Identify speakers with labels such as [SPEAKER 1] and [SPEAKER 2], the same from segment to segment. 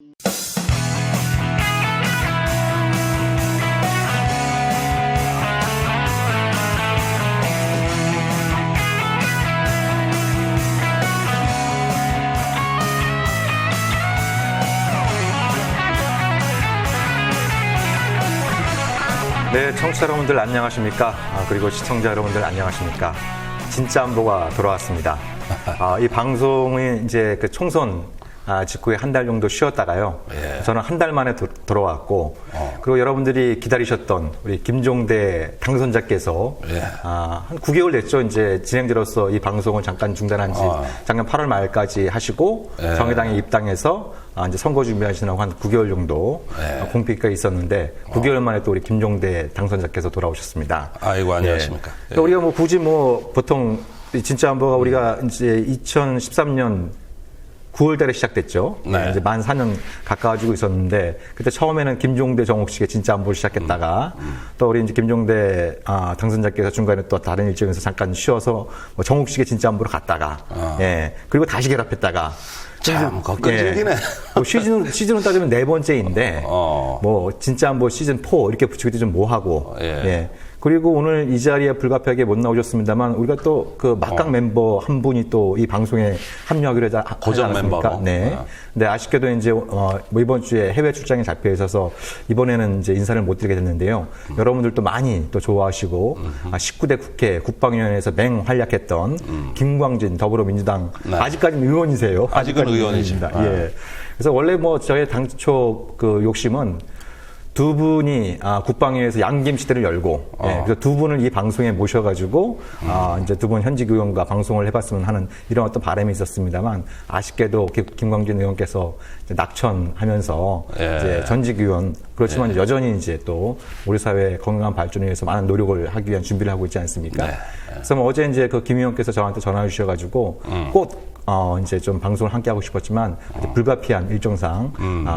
[SPEAKER 1] 네, 청취자 여러분들 안녕하십니까? 그리고 시청자 여러분들 안녕하십니까? 진짜 안보가 돌아왔습니다. 이 방송이 이제 그 총선 직후에 한 달 정도 쉬었다가요.
[SPEAKER 2] 예.
[SPEAKER 1] 저는 한 달 만에 돌아왔고, 그리고 여러분들이 기다리셨던 우리 김종대 당선자께서
[SPEAKER 2] 예.
[SPEAKER 1] 한 9개월 됐죠. 이제 진행자로서 이 방송을 잠깐 중단한 지 작년 8월 말까지 하시고
[SPEAKER 2] 예.
[SPEAKER 1] 정의당에 입당해서 이제 선거 준비하시느라고 한 9개월 정도 공백기가 있었는데 9개월 만에 또 우리 김종대 당선자께서 돌아오셨습니다.
[SPEAKER 2] 아이고, 안녕하십니까.
[SPEAKER 1] 예. 그러니까 우리가 뭐 굳이 뭐 보통 진짜 안보가 우리가 이제 2013년 9월 달에 시작됐죠.
[SPEAKER 2] 네.
[SPEAKER 1] 이제 만 4년 가까워지고 있었는데, 그때 처음에는 김종대 정옥식의 진짜 안보를 시작했다가, 또 우리 이제 김종대 당선자께서 중간에 또 다른 일정에서 잠깐 쉬어서 뭐 정옥식의 진짜 안보로 갔다가, 예. 그리고 다시 결합했다가,
[SPEAKER 2] 참, 걱정적이네.
[SPEAKER 1] 뭐 시즌으로 따지면 4번째인데, 뭐, 진짜 안보 시즌 4 이렇게 붙이기도 좀 뭐하고, 예. 그리고 오늘 이 자리에 불가피하게 못 나오셨습니다만, 우리가 또 그 막강 멤버 한 분이 또 이 방송에 합류하기로 하지
[SPEAKER 2] 고정
[SPEAKER 1] 않았습니까?
[SPEAKER 2] 멤버로.
[SPEAKER 1] 네. 근데 아쉽게도 이제, 뭐 이번 주에 해외 출장이 잡혀 있어서 이번에는 이제 인사를 못 드리게 됐는데요. 여러분들도 많이 또 좋아하시고, 19대 국회 국방위원회에서 맹활약했던 김광진 더불어민주당,
[SPEAKER 2] 네.
[SPEAKER 1] 아직까지는 의원이세요.
[SPEAKER 2] 아직은 의원이십니다.
[SPEAKER 1] 예. 그래서 원래 뭐 저의 당초 그 욕심은 두 분이 국방위에서 양김시대를 열고 그래서 두 분을 이 방송에 모셔가지고 이제 두 분 현직 의원과 방송을 해봤으면 하는 이런 어떤 바람이 있었습니다만 아쉽게도 김광진 의원께서 이제 낙천하면서 이제 전직 의원 그렇지만 여전히 이제 또 우리 사회 건강한 발전을 위해서 많은 노력을 하기 위한 준비를 하고 있지 않습니까? 그래서 뭐 어제 이제 그 김 의원께서 저한테 전화 주셔가지고 꼭 이제 좀 방송을 함께 하고 싶었지만 불가피한 일정상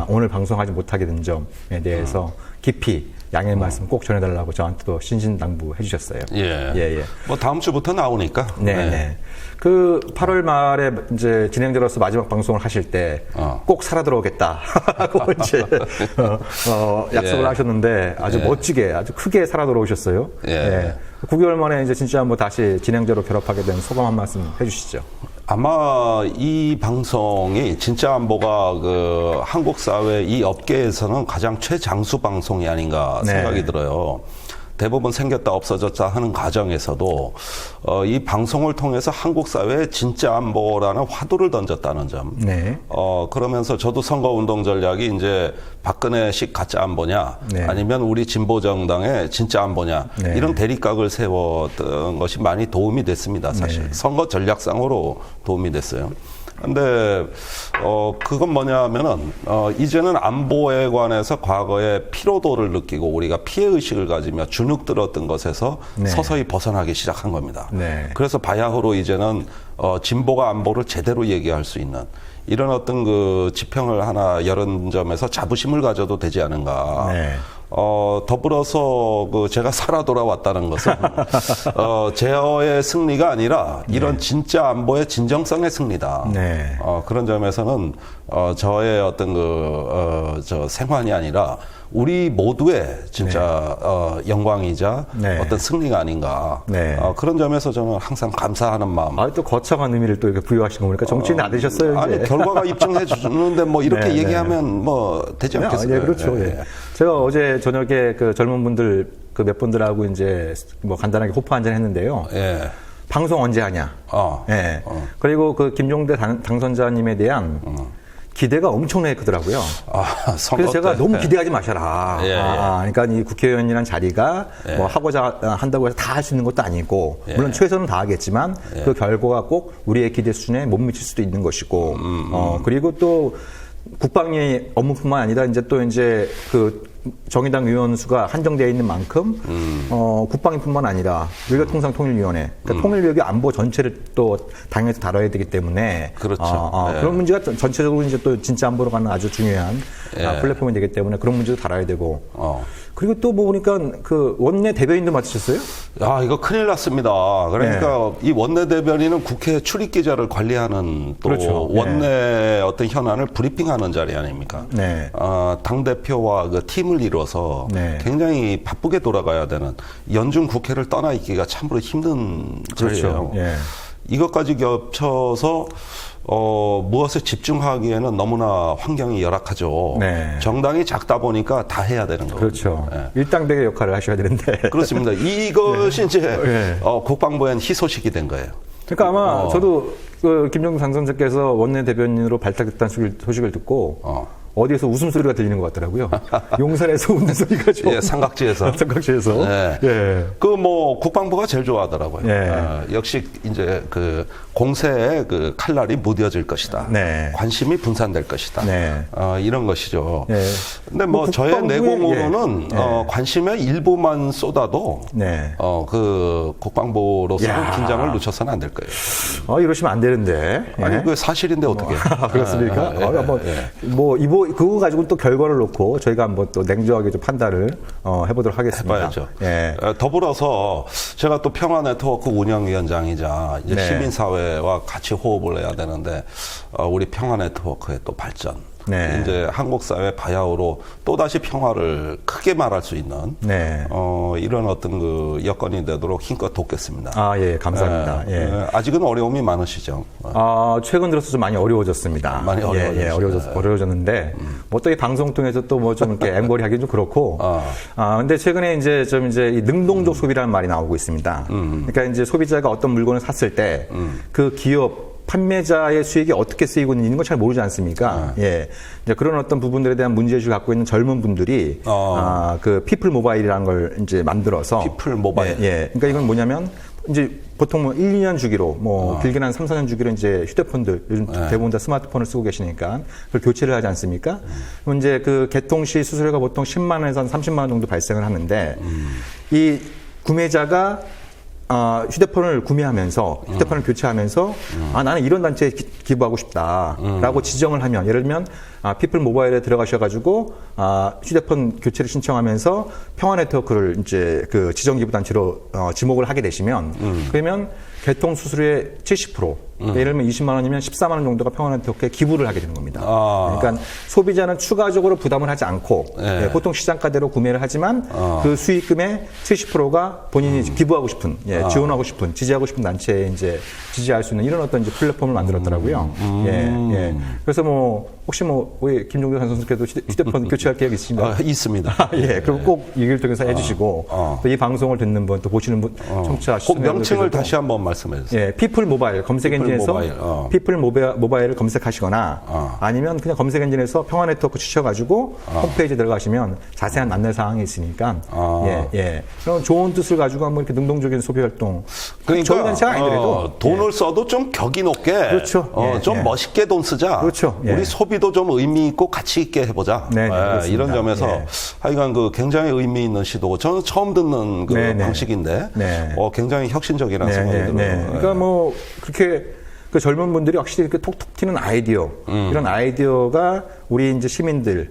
[SPEAKER 1] 오늘 방송하지 못하게 된 점에 대해서 깊이 양해의 말씀 꼭 전해달라고 저한테도 신신당부 해주셨어요.
[SPEAKER 2] 예. 뭐 다음 주부터 나오니까.
[SPEAKER 1] 네. 그 8월 말에 이제 진행자로서 마지막 방송을 하실 때 꼭 살아 들어오겠다고 이제 약속을 하셨는데 아주 멋지게 아주 크게 살아 들어오셨어요. 예. 9개월 만에 이제 진짜 뭐 다시 진행자로 결합하게 된 소감 한 말씀 해주시죠.
[SPEAKER 2] 아마 이 방송이 진짜 안보가 그 한국 사회 이 업계에서는 가장 최장수 방송이 아닌가 생각이 들어요. 대부분 생겼다 없어졌다 하는 과정에서도 이 방송을 통해서 한국 사회에 진짜 안보라는 화두를 던졌다는 점. 그러면서 저도 선거운동 전략이 이제 박근혜식 가짜 안보냐 아니면 우리 진보정당의 진짜 안보냐 이런 대립각을 세웠던 것이 많이 도움이 됐습니다. 사실 선거 전략상으로 도움이 됐어요. 근데 그건 뭐냐면은 이제는 안보에 관해서 과거에 피로도를 느끼고 우리가 피해 의식을 가지며 주눅 들었던 것에서 서서히 벗어나기 시작한 겁니다. 그래서 바야흐로 이제는 진보가 안보를 제대로 얘기할 수 있는 이런 어떤 그 지평을 하나 열은 점에서 자부심을 가져도 되지 않은가. 더불어서 그 제가 살아 돌아왔다는 것은 제어의 승리가 아니라 이런 진짜 안보의 진정성의 승리다. 그런 점에서는 저의 어떤 저 생환이 아니라 우리 모두의 진짜 영광이자 어떤 승리가 아닌가. 그런 점에서 저는 항상 감사하는 마음.
[SPEAKER 1] 또 거창한 의미를 또 이렇게 부여하신 거 보니까 정치인이 안 되셨어요. 이제.
[SPEAKER 2] 아니 결과가 입증해 주는데 뭐 이렇게 얘기하면 뭐 되지 않겠어요?
[SPEAKER 1] 그렇죠. 제가 어제 저녁에 그 젊은 분들 그 몇 분들하고 이제 뭐 간단하게 호프 한잔 했는데요. 방송 언제 하냐. 그리고 그 김종대 당선자님에 대한 기대가 엄청나게 크더라고요. 그래서 제가 너무 기대하지 마셔라. 그러니까 이 국회의원이라는 자리가 뭐 하고자 한다고 해서 다 할 수 있는 것도 아니고, 물론 최선은 다하겠지만 그 결과가 꼭 우리의 기대 수준에 못 미칠 수도 있는 것이고, 그리고 또 국방위 업무뿐만 아니라 이제 또 이제 그 정의당 의원 수가 한정되어 있는 만큼 국방위뿐만 아니라 외교통상통일위원회, 그러니까 통일외교 안보 전체를 또 당에서 다뤄야 되기 때문에 그런 문제가 전체적으로 이제 또 진짜 안보로 가는 아주 중요한 플랫폼이 되기 때문에 그런 문제도 다뤄야 되고 그리고 또 뭐 보니까 그 원내 대변인도 맡으셨어요?
[SPEAKER 2] 아, 이거 큰일 났습니다. 그러니까 이 원내 대변인은 국회 출입기자를 관리하는 또
[SPEAKER 1] 그렇죠.
[SPEAKER 2] 원내 어떤 현안을 브리핑하는 자리 아닙니까?
[SPEAKER 1] 네.
[SPEAKER 2] 당대표와 그 팀을 이뤄서
[SPEAKER 1] 네.
[SPEAKER 2] 굉장히 바쁘게 돌아가야 되는 연중 국회를 떠나 있기가 참으로 힘든 자리예요.
[SPEAKER 1] 그렇죠. 예.
[SPEAKER 2] 이것까지 겹쳐서 무엇에 집중하기에는 너무나 환경이 열악하죠.
[SPEAKER 1] 네.
[SPEAKER 2] 정당이 작다 보니까 다 해야 되는 거죠.
[SPEAKER 1] 그렇죠. 일당백의 역할을 하셔야 되는데.
[SPEAKER 2] 그렇습니다. 이것이 이제
[SPEAKER 1] 네.
[SPEAKER 2] 국방부엔 희소식이 된 거예요.
[SPEAKER 1] 그러니까 아마 저도 그 김종대 당선자께서 원내 대변인으로 발탁됐다는 소식을 듣고 어디에서 웃음소리가 들리는 것 같더라고요. 용산에서 웃는 소리가 좀.
[SPEAKER 2] 예, 삼각지에서.
[SPEAKER 1] 삼각지에서.
[SPEAKER 2] 네.
[SPEAKER 1] 예.
[SPEAKER 2] 그 뭐 국방부가 제일 좋아하더라고요.
[SPEAKER 1] 예.
[SPEAKER 2] 역시 이제 그 공세의 그 칼날이 무뎌질 것이다.
[SPEAKER 1] 네.
[SPEAKER 2] 관심이 분산될 것이다.
[SPEAKER 1] 네.
[SPEAKER 2] 이런 것이죠.
[SPEAKER 1] 예.
[SPEAKER 2] 근데 뭐 저의
[SPEAKER 1] 국방부의,
[SPEAKER 2] 내공으로는
[SPEAKER 1] 예.
[SPEAKER 2] 관심의 일부만 쏟아도
[SPEAKER 1] 네.
[SPEAKER 2] 그 국방부로서는
[SPEAKER 1] 야.
[SPEAKER 2] 긴장을 늦춰서는 안 될 거예요.
[SPEAKER 1] 이러시면 안 되는데. 예.
[SPEAKER 2] 아니 그 사실인데 어떻게?
[SPEAKER 1] 그렇습니까? 그거 가지고 또 결과를 놓고 저희가 한번 또 냉정하게 좀 판단을 해보도록 하겠습니다.
[SPEAKER 2] 해봐야죠.
[SPEAKER 1] 예.
[SPEAKER 2] 더불어서 제가 또 평화네트워크 운영위원장이자 이제
[SPEAKER 1] 네.
[SPEAKER 2] 시민사회와 같이 호흡을 해야 되는데 우리 평화네트워크의 또 발전.
[SPEAKER 1] 네.
[SPEAKER 2] 이제 한국 사회 바야흐로 또다시 평화를 크게 말할 수 있는
[SPEAKER 1] 네.
[SPEAKER 2] 이런 어떤 그 여건이 되도록 힘껏 돕겠습니다.
[SPEAKER 1] 예, 감사합니다. 예.
[SPEAKER 2] 아직은 어려움이 많으시죠?
[SPEAKER 1] 최근 들어서 좀 많이 어려워졌습니다.
[SPEAKER 2] 많이 어려워졌어요.
[SPEAKER 1] 어려워졌는데, 뭐 또 이 방송 통해서 또 뭐 좀 이렇게 앵벌이 하기 좀 그렇고, 근데 최근에 이제 좀 이제 이 능동적 소비라는 말이 나오고 있습니다. 그러니까 이제 소비자가 어떤 물건을 샀을 때, 그 기업, 판매자의 수익이 어떻게 쓰이고 있는 걸 잘 모르지 않습니까? 예. 이제 그런 어떤 부분들에 대한 문제의식을 갖고 있는 젊은 분들이, 그 피플 모바일이라는 걸 이제 만들어서.
[SPEAKER 2] 피플 모바일.
[SPEAKER 1] 예. 그러니까 이건 뭐냐면, 이제 보통 뭐 1, 2년 주기로 뭐 길게는 한 3, 4년 주기로 이제 휴대폰들 요즘 대부분 다 스마트폰을 쓰고 계시니까 그걸 교체를 하지 않습니까? 그럼 이제 그 개통 시 수수료가 보통 10만 원에서 한 30만 원 정도 발생을 하는데 이 구매자가 휴대폰을 구매하면서 휴대폰을 교체하면서 나는 이런 단체에 기부하고 싶다라고 지정을 하면 예를 들면 피플 모바일에 들어가셔가지고 휴대폰 교체를 신청하면서 평화네트워크를 이제 그 지정 기부 단체로 지목을 하게 되시면 그러면 개통 수수료의 70% 예를 들면 20만 원이면 14만 원 정도가 평화네트워크에 기부를 하게 되는 겁니다. 그러니까 소비자는 추가적으로 부담을 하지 않고 보통 시장가대로 구매를 하지만 그 수익금의 70%가 본인이 기부하고 싶은 지원하고 싶은 지지하고 싶은 단체에 이제 지지할 수 있는 이런 어떤 이제 플랫폼을 만들었더라고요. 예. 그래서 뭐 혹시 뭐 우리 김종대 선수께도 휴대폰 교체할 계획 있으신가요?
[SPEAKER 2] 있습니다.
[SPEAKER 1] 예. 그럼 꼭 이 길 통해서 해주시고 또 이 방송을 듣는 분 또 보시는 분 청취자
[SPEAKER 2] 그 명칭을 다시 한번 말씀해 주세요.
[SPEAKER 1] 예, 피플 모바일 검색 엔진에서 피플 모바일을 검색하시거나 아니면 그냥 검색 엔진에서 평화네트워크 치셔가지고 홈페이지에 들어가시면 자세한 안내 사항이 있으니까 그럼 좋은 뜻을 가지고 한번 이렇게 능동적인 소비 활동.
[SPEAKER 2] 그러니까
[SPEAKER 1] 저희 단체가 아니더라도
[SPEAKER 2] 돈을 써도 좀 격이 높게,
[SPEAKER 1] 그렇죠.
[SPEAKER 2] 좀 멋있게 돈 쓰자.
[SPEAKER 1] 그렇죠.
[SPEAKER 2] 우리 소비도 좀 의미 있고 가치 있게 해보자. 이런 점에서 하여간 그 굉장히 의미 있는 시도고 저는 처음 듣는 그 방식인데 굉장히 혁신적이라는 생각이 들어요.
[SPEAKER 1] 그러니까 뭐 그렇게 그 젊은 분들이 확실히 이렇게 톡톡 튀는 아이디어 이런 아이디어가 우리 이제 시민들의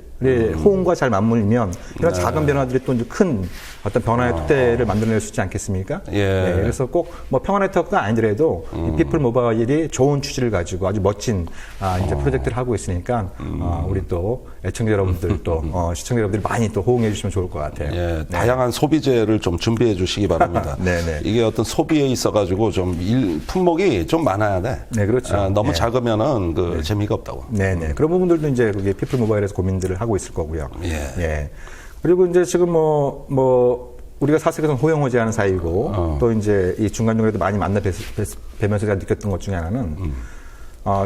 [SPEAKER 1] 호응과 잘 맞물리면 이런 작은 변화들이 또 이제 큰 어떤 변화의 토대를 만들어낼 수 있지 않겠습니까? 그래서 꼭 뭐 평화네트워크가 아니더라도 이 피플 모바일이 좋은 취지를 가지고 아주 멋진 이제 프로젝트를 하고 있으니까 우리 또 애청자 여러분들 또 시청자 여러분들이 많이 또 호응해 주시면 좋을 것 같아요.
[SPEAKER 2] 다양한 소비재를 좀 준비해 주시기 바랍니다. 이게 어떤 소비에 있어가지고 좀 품목이 좀 많아야 돼.
[SPEAKER 1] 네, 그렇죠.
[SPEAKER 2] 너무 작으면은 그 재미가 없다고.
[SPEAKER 1] 그런 부분들도 이제 그게 피플 모바일에서 고민들을 하고 있을 거고요. 그리고 이제 지금 뭐 우리가 사색에서는 호영호재하는 사이고 또 이제 이 중간중간에도 많이 만나 뵈면서 제가 느꼈던 것 중에 하나는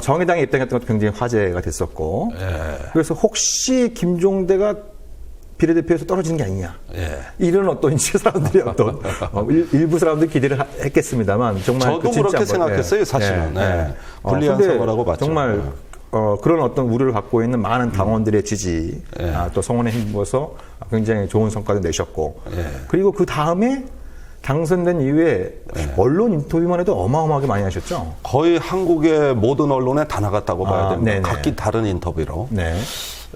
[SPEAKER 1] 정의당에 입당했던 것도 굉장히 화제가 됐었고 그래서 혹시 김종대가 비례대표에서 떨어지는 게 아니냐 이런 어떤 이제 사람들이 어떤 일부 사람들이 기대를 했겠습니다만 정말
[SPEAKER 2] 저도 그렇게 생각했어요 사실은 불리한 선거라고 봤죠.
[SPEAKER 1] 정말 그런 어떤 우려를 갖고 있는 많은 당원들의 지지, 또 성원에 힘입어서 굉장히 좋은 성과를 내셨고, 그리고 그 다음에 당선된 이후에 언론 인터뷰만 해도 어마어마하게 많이 하셨죠?
[SPEAKER 2] 거의 한국의 모든 언론에 다 나갔다고 봐야 됩니다. 각기 다른 인터뷰로.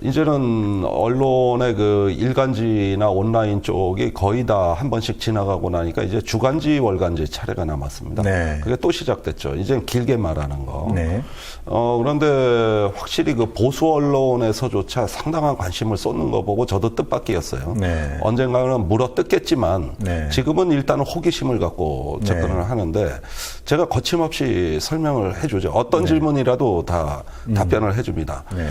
[SPEAKER 2] 이제는 언론의 그 일간지나 온라인 쪽이 거의 다 한 번씩 지나가고 나니까 이제 주간지, 월간지 차례가 남았습니다.
[SPEAKER 1] 네.
[SPEAKER 2] 그게 또 시작됐죠. 이제 길게 말하는 거.
[SPEAKER 1] 네.
[SPEAKER 2] 그런데 확실히 그 보수 언론에서조차 상당한 관심을 쏟는 거 보고 저도 뜻밖이었어요.
[SPEAKER 1] 네.
[SPEAKER 2] 언젠가는 물어 뜯겠지만
[SPEAKER 1] 네.
[SPEAKER 2] 지금은 일단은 호기심을 갖고 접근을
[SPEAKER 1] 네.
[SPEAKER 2] 하는데 제가 거침없이 설명을 해주죠. 어떤 질문이라도 다 답변을 해줍니다.
[SPEAKER 1] 네.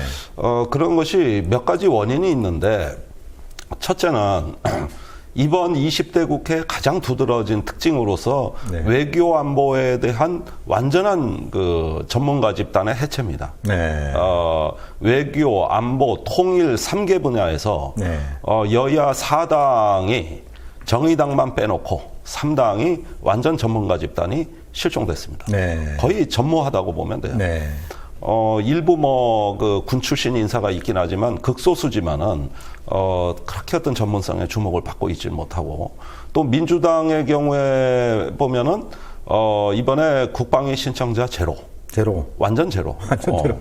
[SPEAKER 2] 그런 것이 몇 가지 원인이 있는데 첫째는 이번 20대 국회 가장 두드러진 특징으로서
[SPEAKER 1] 네.
[SPEAKER 2] 외교 안보에 대한 완전한 그 전문가 집단의 해체입니다.
[SPEAKER 1] 네.
[SPEAKER 2] 외교, 안보, 통일 3개 분야에서
[SPEAKER 1] 네.
[SPEAKER 2] 여야 4당이 정의당만 빼놓고 3당이 완전 전문가 집단이 실종됐습니다.
[SPEAKER 1] 네.
[SPEAKER 2] 거의 전무하다고 보면 돼요.
[SPEAKER 1] 네.
[SPEAKER 2] 일부 그 군 출신 인사가 있긴 하지만 극소수지만은 그렇게 어떤 전문성의 주목을 받고 있지 못하고 또 민주당의 경우에 보면은 이번에 국방위 신청자 제로. 완전 제로.
[SPEAKER 1] 완전 제로.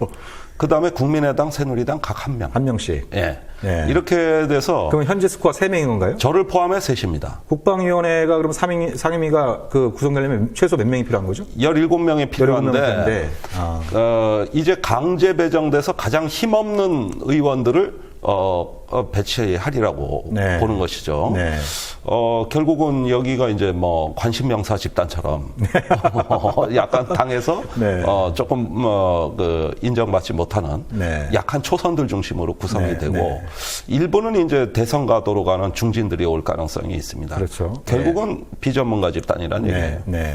[SPEAKER 2] 그다음에 국민의당, 새누리당 각 한 명.
[SPEAKER 1] 한 명씩.
[SPEAKER 2] 예.
[SPEAKER 1] 네.
[SPEAKER 2] 이렇게 돼서
[SPEAKER 1] 그럼 현재 스코어 3명인 건가요?
[SPEAKER 2] 저를 포함해 셋입니다.
[SPEAKER 1] 국방위원회가 그럼 상임위가 그 구성되려면 최소 몇 명이 필요한 거죠?
[SPEAKER 2] 17명이 필요한데, 이제 강제 배정돼서 가장 힘없는 의원들을 배치하리라고
[SPEAKER 1] 네.
[SPEAKER 2] 보는 것이죠.
[SPEAKER 1] 네.
[SPEAKER 2] 결국은 여기가 이제 뭐 관심명사 집단처럼 약간 당에서
[SPEAKER 1] 네.
[SPEAKER 2] 조금 그 인정받지 못하는
[SPEAKER 1] 네.
[SPEAKER 2] 약한 초선들 중심으로 구성이
[SPEAKER 1] 네.
[SPEAKER 2] 되고
[SPEAKER 1] 네.
[SPEAKER 2] 일부는 이제 대선 가도로 가는 중진들이 올 가능성이 있습니다.
[SPEAKER 1] 그렇죠.
[SPEAKER 2] 결국은 비전문가 집단이라는 얘기예요.
[SPEAKER 1] 네.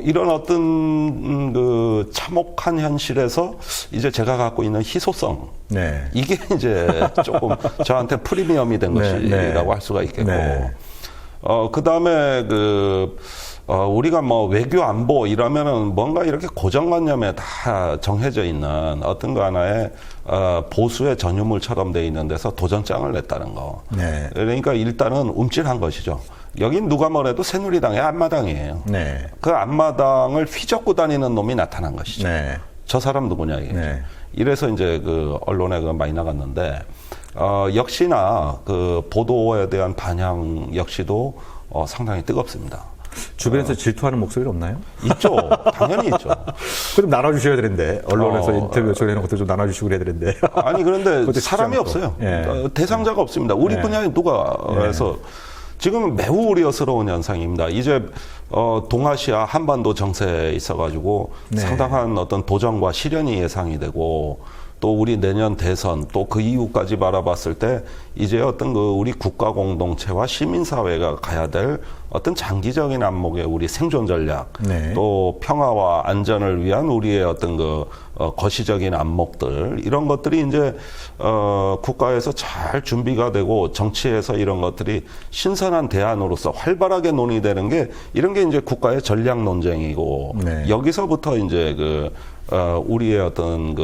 [SPEAKER 2] 이런 어떤 그 참혹한 현실에서 이제 제가 갖고 있는 희소성.
[SPEAKER 1] 네.
[SPEAKER 2] 이게 이제 조금 저한테 프리미엄이 된 것이라고 할 수가 있겠고.
[SPEAKER 1] 네.
[SPEAKER 2] 그 다음에 우리가 뭐 외교 안보 이러면은 뭔가 이렇게 고정관념에 다 정해져 있는 어떤 거 하나의 보수의 전유물처럼 돼 있는 데서 도전장을 냈다는 거.
[SPEAKER 1] 네.
[SPEAKER 2] 그러니까 일단은 움찔한 것이죠. 여긴 누가 뭐래도 새누리당의 앞마당이에요.
[SPEAKER 1] 네.
[SPEAKER 2] 그 앞마당을 휘젓고 다니는 놈이 나타난 것이죠.
[SPEAKER 1] 네.
[SPEAKER 2] 저 사람 누구냐 이게.
[SPEAKER 1] 네.
[SPEAKER 2] 이래서 이제 그 언론에 많이 나갔는데 역시나 그 보도에 대한 반향 역시도 상당히 뜨겁습니다.
[SPEAKER 1] 주변에서 질투하는 목소리 없나요?
[SPEAKER 2] 있죠. 당연히 있죠.
[SPEAKER 1] 그럼 나눠주셔야 되는데 언론에서 인터뷰 요청하는 것도 좀 나눠주시고 그래야 되는데.
[SPEAKER 2] 아니 그런데 사람이 없어요.
[SPEAKER 1] 예.
[SPEAKER 2] 대상자가 없습니다. 우리
[SPEAKER 1] 예.
[SPEAKER 2] 분야에 누가 해서 지금 매우 우려스러운 현상입니다. 이제 동아시아 한반도 정세에 있어가지고
[SPEAKER 1] 네.
[SPEAKER 2] 상당한 어떤 도전과 시련이 예상이 되고 또 우리 내년 대선 또 그 이후까지 바라봤을 때 이제 어떤 그 우리 국가 공동체와 시민사회가 가야 될 어떤 장기적인 안목의 우리 생존 전략
[SPEAKER 1] 네.
[SPEAKER 2] 또 평화와 안전을 위한 우리의 어떤 그 거시적인 안목들 이런 것들이 이제 국가에서 잘 준비가 되고 정치에서 이런 것들이 신선한 대안으로서 활발하게 논의되는 게 이런 게 이제 국가의 전략 논쟁이고
[SPEAKER 1] 네.
[SPEAKER 2] 여기서부터 이제 우리의 어떤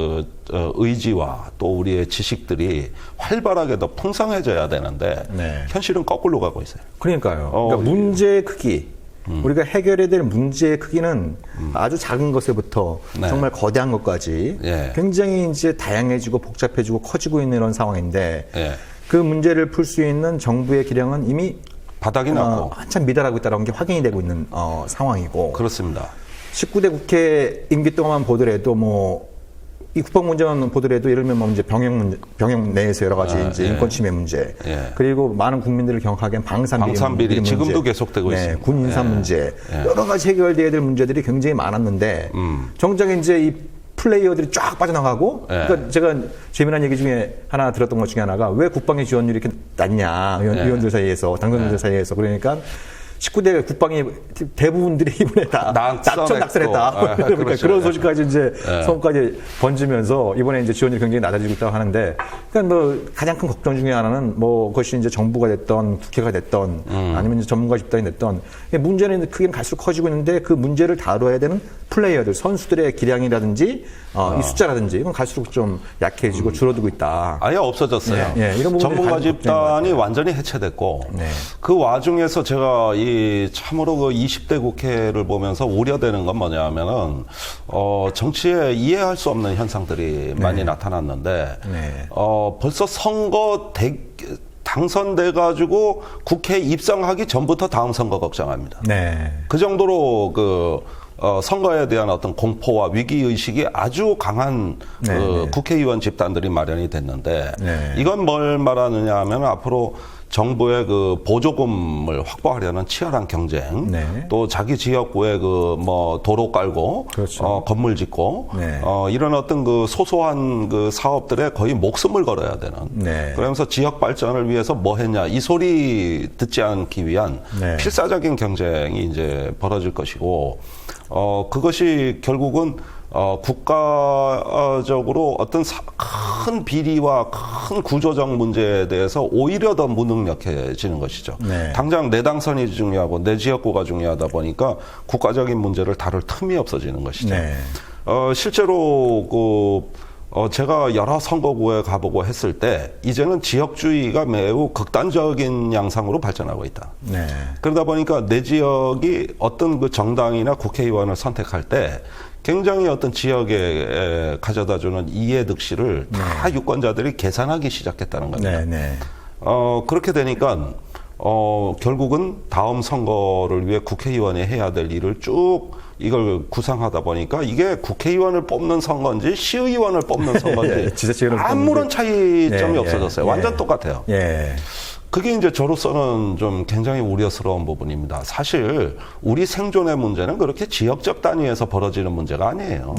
[SPEAKER 2] 의지와 또 우리의 지식들이 활발하게 더 풍성해져야 되는데
[SPEAKER 1] 네.
[SPEAKER 2] 현실은 거꾸로 가고 있어요.
[SPEAKER 1] 그러니까요. 그러니까 문제의 크기, 우리가 해결해야 될 문제의 크기는 아주 작은 것에부터
[SPEAKER 2] 네.
[SPEAKER 1] 정말 거대한 것까지
[SPEAKER 2] 예.
[SPEAKER 1] 굉장히 이제 다양해지고 복잡해지고 커지고 있는 이런 상황인데
[SPEAKER 2] 예.
[SPEAKER 1] 그 문제를 풀 수 있는 정부의 기량은 이미
[SPEAKER 2] 바닥이 났고
[SPEAKER 1] 한참 미달하고 있다는 게 확인이 되고 있는 상황이고.
[SPEAKER 2] 그렇습니다.
[SPEAKER 1] 19대 국회 임기 동안 보더라도 이 국방 문제만 보더라도 예를 들면 이제 병역 내에서 여러 가지 이제 인권 침해 문제, 그리고 많은 국민들을 경악하기엔 방산비리 문제,
[SPEAKER 2] 지금도 계속되고 있습니다.
[SPEAKER 1] 군 인사 문제, 여러 가지 해결돼야 될 문제들이 굉장히 많았는데 정작 이제 이 플레이어들이 쫙 빠져나가고, 그러니까 제가 재미난 얘기 중에 하나 들었던 것 중에 하나가 왜 국방의 지원율이 이렇게 낮냐, 의원들 사이에서, 당선인들 사이에서. 그러니까 19대 국방이 대부분들이 이번에 다 낙선했다. 그러니까
[SPEAKER 2] 그렇죠.
[SPEAKER 1] 그런 소식까지 이제 성까지 번지면서 이번에 이제 지원율이 굉장히 낮아지고 있다고 하는데, 그러니까 가장 큰 걱정 중에 하나는 그것이 이제 정부가 됐던 국회가 됐던 아니면 이제 전문가 집단이 됐던 문제는 크게는 갈수록 커지고 있는데 그 문제를 다뤄야 되는 플레이어들, 선수들의 기량이라든지 이 숫자라든지 이건 갈수록 좀 약해지고 줄어들고 있다.
[SPEAKER 2] 아예 없어졌어요.
[SPEAKER 1] 이런
[SPEAKER 2] 전문가 집단이 완전히 해체됐고 그 와중에서 제가 이 국민들이 참으로 그 20대 국회를 보면서 우려되는 건 뭐냐면은 정치에 이해할 수 없는 현상들이 많이 나타났는데 벌써 당선돼가지고 국회에 입성하기 전부터 다음 선거 걱정합니다. 그 정도로 선거에 대한 어떤 공포와 위기의식이 아주 강한 국회의원 집단들이 마련이 됐는데 이건 뭘 말하느냐 하면 앞으로 정부의 그 보조금을 확보하려는 치열한 경쟁, 또 자기 지역구에 도로 깔고, 그렇죠. 건물 짓고, 이런 어떤 그 소소한 그 사업들에 거의 목숨을 걸어야 되는. 그러면서 지역 발전을 위해서 뭐 했냐, 이 소리 듣지 않기 위한 필사적인 경쟁이 이제 벌어질 것이고, 그것이 결국은 국가적으로 어떤 큰 비리와 큰 구조적 문제에 대해서 오히려 더 무능력해지는 것이죠. 당장 내 당선이 중요하고 내 지역구가 중요하다 보니까 국가적인 문제를 다룰 틈이 없어지는 것이죠. 실제로 제가 여러 선거구에 가보고 했을 때 이제는 지역주의가 매우 극단적인 양상으로 발전하고 있다. 그러다 보니까 내 지역이 어떤 그 정당이나 국회의원을 선택할 때 굉장히 어떤 지역에 가져다주는 이해득실을 다 유권자들이 계산하기 시작했다는 겁니다. 그렇게 되니까 결국은 다음 선거를 위해 국회의원이 해야 될 일을 쭉 이걸 구상하다 보니까 이게 국회의원을 뽑는 선거인지 시의원을 뽑는 선거인지 아무런 차이점이 없어졌어요. 완전 똑같아요. 그게 이제 저로서는 좀 굉장히 우려스러운 부분입니다. 사실 우리 생존의 문제는 그렇게 지역적 단위에서 벌어지는 문제가 아니에요.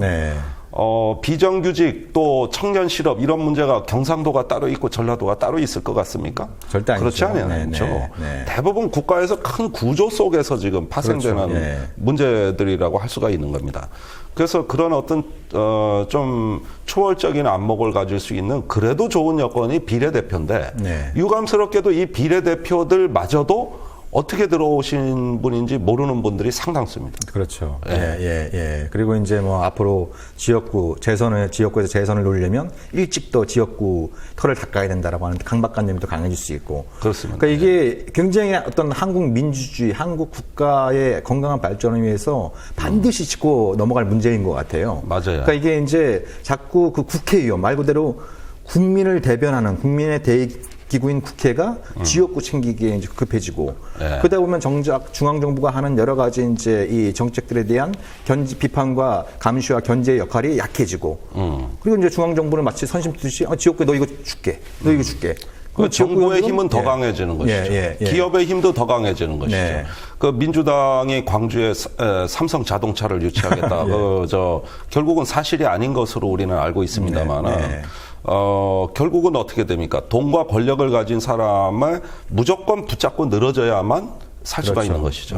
[SPEAKER 2] 비정규직 또 청년 실업 이런 문제가 경상도가 따로 있고 전라도가 따로 있을 것 같습니까?
[SPEAKER 1] 절대 아니죠.
[SPEAKER 2] 그렇지 않아요. 대부분 국가에서 큰 구조 속에서 지금 파생되는 문제들이라고 할 수가 있는 겁니다. 그래서 그런 어떤 좀 초월적인 안목을 가질 수 있는 그래도 좋은 여건이 비례대표인데 유감스럽게도 이 비례대표들마저도 어떻게 들어오신 분인지 모르는 분들이 상당수입니다.
[SPEAKER 1] 그렇죠. 그리고 이제 뭐 앞으로 지역구에서 재선을 노리려면 일찍 또 지역구 털을 닦아야 된다라고 하는 강박관념이 또 강해질 수 있고.
[SPEAKER 2] 그렇습니다.
[SPEAKER 1] 그러니까 이게 굉장히 어떤 한국 민주주의, 한국 국가의 건강한 발전을 위해서 반드시 짚고 넘어갈 문제인 것 같아요.
[SPEAKER 2] 맞아요.
[SPEAKER 1] 그러니까 이게 이제 자꾸 그 국회의원 말 그대로 국민을 대변하는 국민의 기구인 국회가 지역구 챙기기에 이제 급해지고 그러다 보면 정작 중앙정부가 하는 여러 가지 이제 이 정책들에 대한 비판과 감시와 견제의 역할이 약해지고 그리고 이제 중앙정부는 마치 선심 뜨듯이 지역구에 너 이거 줄게, 너 이거 줄게.
[SPEAKER 2] 그 정부의 힘은 더 강해지는 것이죠. 기업의 힘도 더 강해지는 것이죠. 그 민주당이 광주에 삼성 자동차를 유치하겠다. 결국은 사실이 아닌 것으로 우리는 알고 있습니다만. 결국은 어떻게 됩니까? 돈과 권력을 가진 사람을 무조건 붙잡고 늘어져야만 살 수가 있는 것이죠.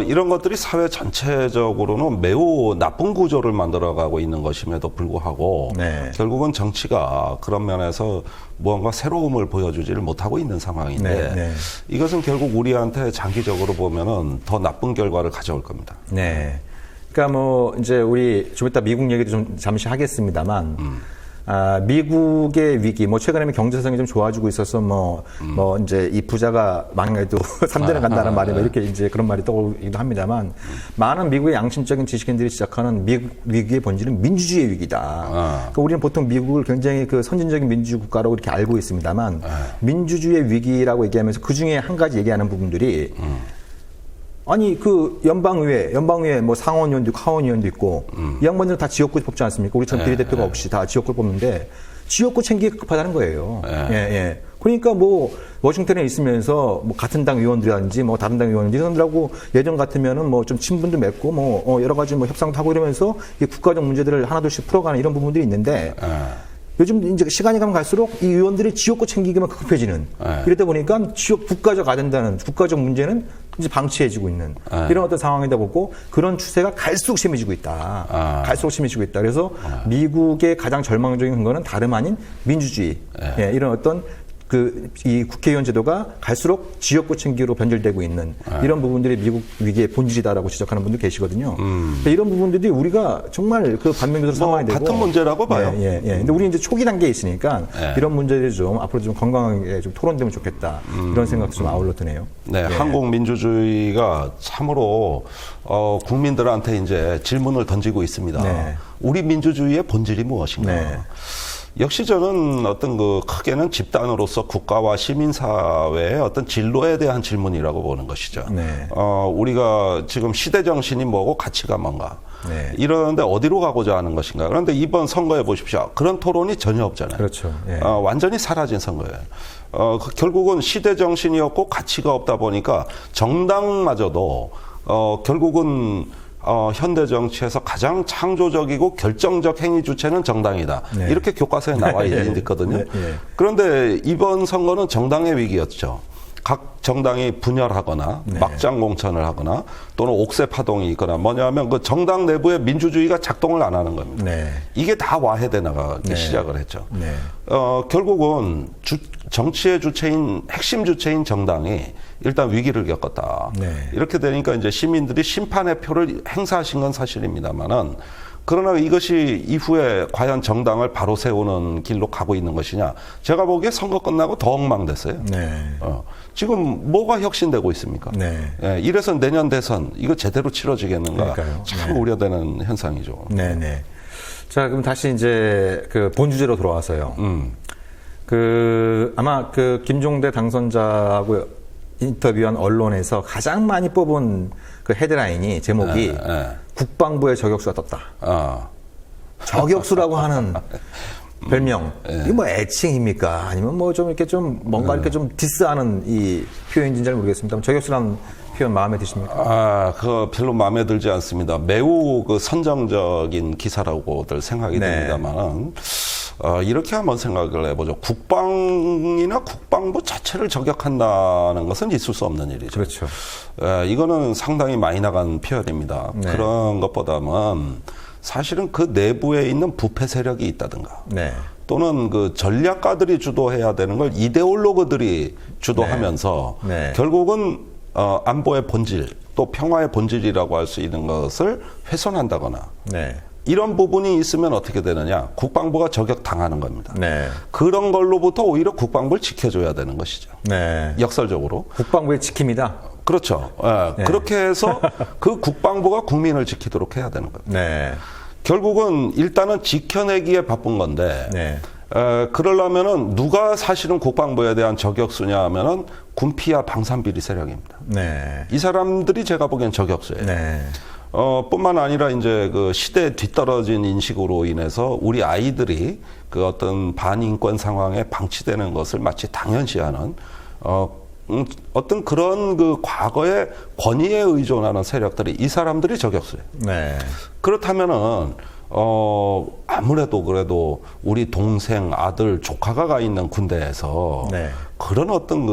[SPEAKER 2] 이런 것들이 사회 전체적으로는 매우 나쁜 구조를 만들어가고 있는 것임에도 불구하고 결국은 정치가 그런 면에서 무언가 새로움을 보여주지를 못하고 있는 상황인데 이것은 결국 우리한테 장기적으로 보면은 더 나쁜 결과를 가져올 겁니다.
[SPEAKER 1] 그러니까 뭐 이제 우리 좀 이따 미국 얘기도 좀 잠시 하겠습니다만 미국의 위기, 뭐 최근에 경제성이 좀 좋아지고 있어서 뭐 이제 이 부자가 망해도 3대는 간다는 말이 이렇게 이제 그런 말이 떠오르기도 합니다만 많은 미국의 양심적인 지식인들이 지적하는 미국 위기의 본질은 민주주의의 위기다. 그러니까 우리는 보통 미국을 굉장히 그 선진적인 민주주의 국가라고 이렇게 알고 있습니다만 민주주의의 위기라고 얘기하면서 그 중에 한 가지 얘기하는 부분들이 아니 그 연방의회 뭐 상원의원도 있고 하원의원도 있고 이 양반들은 다 지역구 뽑지 않습니까? 우리처럼 비례대표가 없이 다 지역구를 뽑는데 지역구 챙기기 급하다는 거예요. 그러니까 뭐 워싱턴에 있으면서 뭐 같은 당 의원들이라든지 뭐 다른 당 의원들 이런들하고 예전 같으면은 뭐 좀 친분도 맺고 뭐 여러 가지 뭐 협상도 하고 이러면서 이 국가적 문제들을 하나둘씩 풀어가는 이런 부분들이 있는데. 요즘 이제 시간이 가면 갈수록 이 의원들이 지역구 챙기기만 급해지는 이러다 보니까 국가적 아젠다는 국가적 문제는 이제 방치해지고 있는 이런 어떤 상황이다 보고 그런 추세가 갈수록 심해지고 있다. 갈수록 심해지고 있다. 그래서 미국의 가장 절망적인 근거는 다름 아닌 민주주의 이런 어떤 이 국회의원 제도가 갈수록 지역구 층기로 변질되고 있는 이런 부분들이 미국 위기의 본질이다라고 지적하는 분들 계시거든요. 이런 부분들이 우리가 정말 그 반면교사로 삼아야 되고
[SPEAKER 2] 같은 문제라고 봐요.
[SPEAKER 1] 근데 우리 이제 초기 단계에 있으니까 이런 문제들이 좀 앞으로 좀 건강하게 좀 토론되면 좋겠다 이런 생각도 좀 아울러 드네요.
[SPEAKER 2] 네, 한국 민주주의가 참으로 국민들한테 이제 질문을 던지고 있습니다. 우리 민주주의의 본질이 무엇인가? 역시 저는 어떤 크게는 집단으로서 국가와 시민사회의 어떤 진로에 대한 질문이라고 보는 것이죠. 우리가 지금 시대 정신이 뭐고 가치가 뭔가. 이러는데 어디로 가고자 하는 것인가. 그런데 이번 선거에 보십시오. 그런 토론이 전혀 없잖아요.
[SPEAKER 1] 그렇죠.
[SPEAKER 2] 완전히 사라진 선거예요. 결국은 시대 정신이었고 가치가 없다 보니까 정당마저도 결국은 현대 정치에서 가장 창조적이고 결정적 행위 주체는 정당이다. 이렇게 교과서에 나와 있거든요. 그런데 이번 선거는 정당의 위기였죠. 각 정당이 분열하거나 막장 공천을 하거나 또는 옥새 파동이 있거나 뭐냐면 그 정당 내부의 민주주의가 작동을 안 하는 겁니다. 이게 다 와해돼 나가기 시작을 했죠. 결국은 정치의 주체인 핵심 주체인 정당이 일단 위기를 겪었다. 이렇게 되니까 이제 시민들이 심판의 표를 행사하신 건 사실입니다만은 그러나 이것이 이후에 과연 정당을 바로 세우는 길로 가고 있는 것이냐? 제가 보기에 선거 끝나고 더 엉망됐어요. 지금 뭐가 혁신되고 있습니까? 이래서 내년 대선 이거 제대로 치러지겠는가? 참 우려되는 현상이죠.
[SPEAKER 1] 자, 그럼 다시 이제 그 본주제로 돌아와서요. 아마 김종대 당선자하고 인터뷰한 언론에서 가장 많이 뽑은 그 헤드라인이 제목이 국방부의 저격수가 떴다. 저격수라고 하는 별명. 이거 뭐 애칭입니까? 아니면 뭐 좀 이렇게 좀 뭔가 이렇게 좀 디스하는 이 표현인지는 잘 모르겠습니다. 저격수라는 표현 마음에 드십니까?
[SPEAKER 2] 그거 별로 마음에 들지 않습니다. 매우 선정적인 기사라고들 생각이 됩니다만은. 이렇게 한번 생각을 해보죠. 국방이나 국방부 자체를 저격한다는 것은 있을 수 없는 일이죠.
[SPEAKER 1] 그렇죠.
[SPEAKER 2] 이거는 상당히 많이 나간 표현입니다. 그런 것보다는 사실은 그 내부에 있는 부패 세력이 있다든가 또는 그 전략가들이 주도해야 되는 걸 이데올로그들이 주도하면서 결국은 안보의 본질 또 평화의 본질이라고 할 수 있는 것을 훼손한다거나 이런 부분이 있으면 어떻게 되느냐. 국방부가 저격당하는 겁니다. 그런 걸로부터 오히려 국방부를 지켜줘야 되는 것이죠. 역설적으로.
[SPEAKER 1] 국방부의 지킴이다?
[SPEAKER 2] 그렇죠. 그렇게 해서 그 국방부가 국민을 지키도록 해야 되는 겁니다. 결국은 일단은 지켜내기에 바쁜 건데 그러려면은 누가 사실은 국방부에 대한 저격수냐 하면은 군피와 방산비리 세력입니다. 이 사람들이 제가 보기엔 저격수예요. 뿐만 아니라 이제 그 시대에 뒤떨어진 인식으로 인해서 우리 아이들이 그 어떤 반인권 상황에 방치되는 것을 마치 당연시하는 어떤 그런 그 과거의 권위에 의존하는 세력들이 이 사람들이 저격수예요. 그렇다면은 아무래도 그래도 우리 동생, 아들, 조카가 가 있는 군대에서 그런 어떤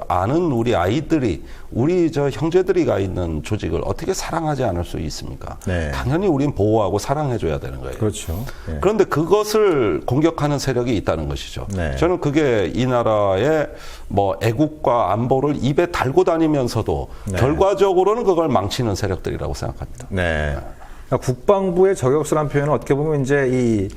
[SPEAKER 2] 아는 우리 아이들이 우리 형제들이 가 있는 조직을 어떻게 사랑하지 않을 수 있습니까? 당연히 우린 보호하고 사랑해줘야 되는 거예요.
[SPEAKER 1] 그렇죠.
[SPEAKER 2] 그런데 그것을 공격하는 세력이 있다는 것이죠. 저는 그게 이 나라의 뭐 애국과 안보를 입에 달고 다니면서도 결과적으로는 그걸 망치는 세력들이라고 생각합니다.
[SPEAKER 1] 국방부의 저격수라는 표현은 어떻게 보면 이제 이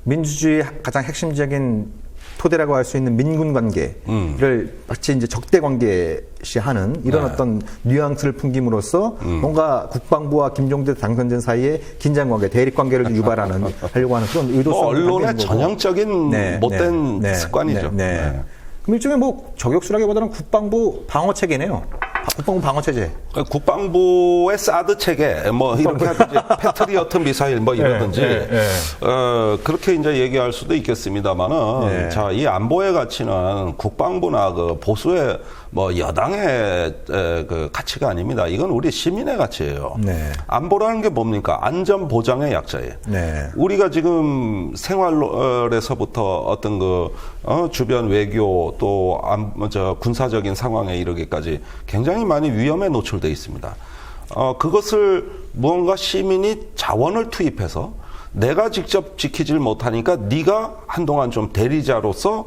[SPEAKER 1] 민주주의의 가장 핵심적인 토대라고 할 수 있는 민군 관계를 마치 이제 적대 관계시하는 이런 어떤 뉘앙스를 풍김으로써 뭔가 국방부와 김종대 당선자 사이에 긴장 관계, 대립 관계를 유발하는 하려고 하는 그런 의도성.
[SPEAKER 2] 언론의 전형적인 못된 습관이죠.
[SPEAKER 1] 그럼 일종의 뭐 저격수라기보다는 국방부 방어 체계네요. 국방부 방어 체제.
[SPEAKER 2] 국방부의 사드 체계, 뭐 이렇게 하든지 패트리어트 미사일 뭐 이러든지 그렇게 이제 얘기할 수도 있겠습니다만은 자, 이 안보의 가치는 국방부나 그 보수의 뭐 여당의 그 가치가 아닙니다. 이건 우리 시민의 가치예요. 안보라는 게 뭡니까? 안전 보장의 약자예요. 우리가 지금 생활에서부터 어떤 주변 외교 또 군사적인 상황에 이르기까지 굉장히 많이 위험에 노출돼 있습니다. 그것을 무언가 시민이 자원을 투입해서 내가 직접 지키질 못하니까 네가 한동안 좀 대리자로서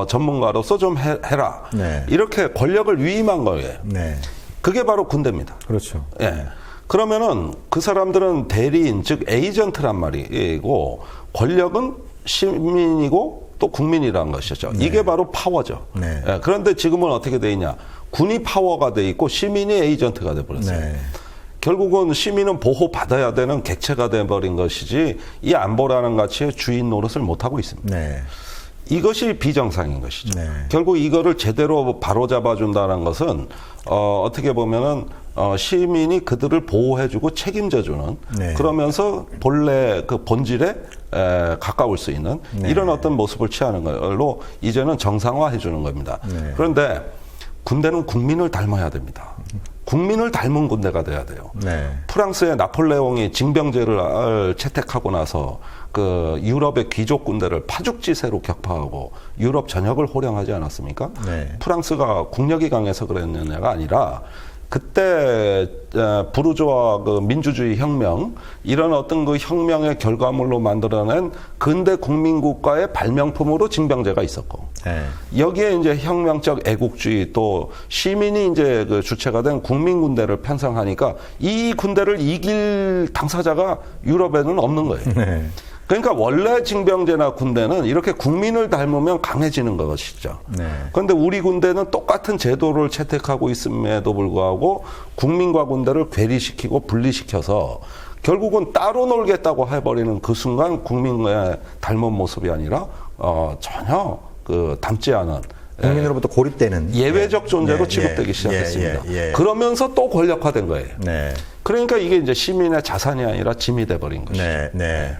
[SPEAKER 2] 전문가로서 좀 해라.
[SPEAKER 1] 네.
[SPEAKER 2] 이렇게 권력을 위임한 거예요.
[SPEAKER 1] 네.
[SPEAKER 2] 그게 바로 군대입니다.
[SPEAKER 1] 그렇죠.
[SPEAKER 2] 예. 그러면은 그 사람들은 대리인, 즉 에이전트란 말이고 권력은 시민이고 또 국민이라는 것이죠.
[SPEAKER 1] 네.
[SPEAKER 2] 이게 바로 파워죠.
[SPEAKER 1] 네.
[SPEAKER 2] 예. 그런데 지금은 어떻게 돼 있냐? 군이 파워가 돼 있고 시민이 에이전트가 돼 버렸어요.
[SPEAKER 1] 네.
[SPEAKER 2] 결국은 시민은 보호받아야 되는 객체가 돼버린 것이지 이 안보라는 가치의 주인 노릇을 못하고 있습니다.
[SPEAKER 1] 네.
[SPEAKER 2] 이것이 비정상인 것이죠.
[SPEAKER 1] 네.
[SPEAKER 2] 결국 이거를 제대로 바로잡아준다는 것은 어떻게 보면은 시민이 그들을 보호해주고 책임져주는
[SPEAKER 1] 네.
[SPEAKER 2] 그러면서 본래 그 본질에 가까울 수 있는
[SPEAKER 1] 네.
[SPEAKER 2] 이런 어떤 모습을 취하는 걸로 이제는 정상화해주는 겁니다.
[SPEAKER 1] 네.
[SPEAKER 2] 그런데 군대는 국민을 닮아야 됩니다. 국민을 닮은 군대가 돼야 돼요.
[SPEAKER 1] 네.
[SPEAKER 2] 프랑스의 나폴레옹이 징병제를 채택하고 나서 그 유럽의 귀족 군대를 파죽지세로 격파하고 유럽 전역을 호령하지 않았습니까?
[SPEAKER 1] 네.
[SPEAKER 2] 프랑스가 국력이 강해서 그랬느냐가 아니라 그때 부르주아 그 민주주의 혁명 이런 어떤 그 혁명의 결과물로 만들어낸 근대 국민국가의 발명품으로 징병제가 있었고
[SPEAKER 1] 네.
[SPEAKER 2] 여기에 이제 혁명적 애국주의 또 시민이 이제 그 주체가 된 국민군대를 편성하니까 이 군대를 이길 당사자가 유럽에는 없는 거예요.
[SPEAKER 1] 네.
[SPEAKER 2] 그러니까 원래 징병제나 군대는 이렇게 국민을 닮으면 강해지는 것이죠.
[SPEAKER 1] 네.
[SPEAKER 2] 그런데 우리 군대는 똑같은 제도를 채택하고 있음에도 불구하고 국민과 군대를 괴리시키고 분리시켜서 결국은 따로 놀겠다고 해버리는 그 순간 국민의 닮은 모습이 아니라 전혀 그 닮지 않은
[SPEAKER 1] 국민으로부터 고립되는
[SPEAKER 2] 예외적 존재로
[SPEAKER 1] 예,
[SPEAKER 2] 취급되기
[SPEAKER 1] 예,
[SPEAKER 2] 시작했습니다.
[SPEAKER 1] 예, 예.
[SPEAKER 2] 그러면서 또 권력화된 거예요.
[SPEAKER 1] 네.
[SPEAKER 2] 그러니까 이게 이제 시민의 자산이 아니라 짐이 돼버린 것이죠.
[SPEAKER 1] 네, 네.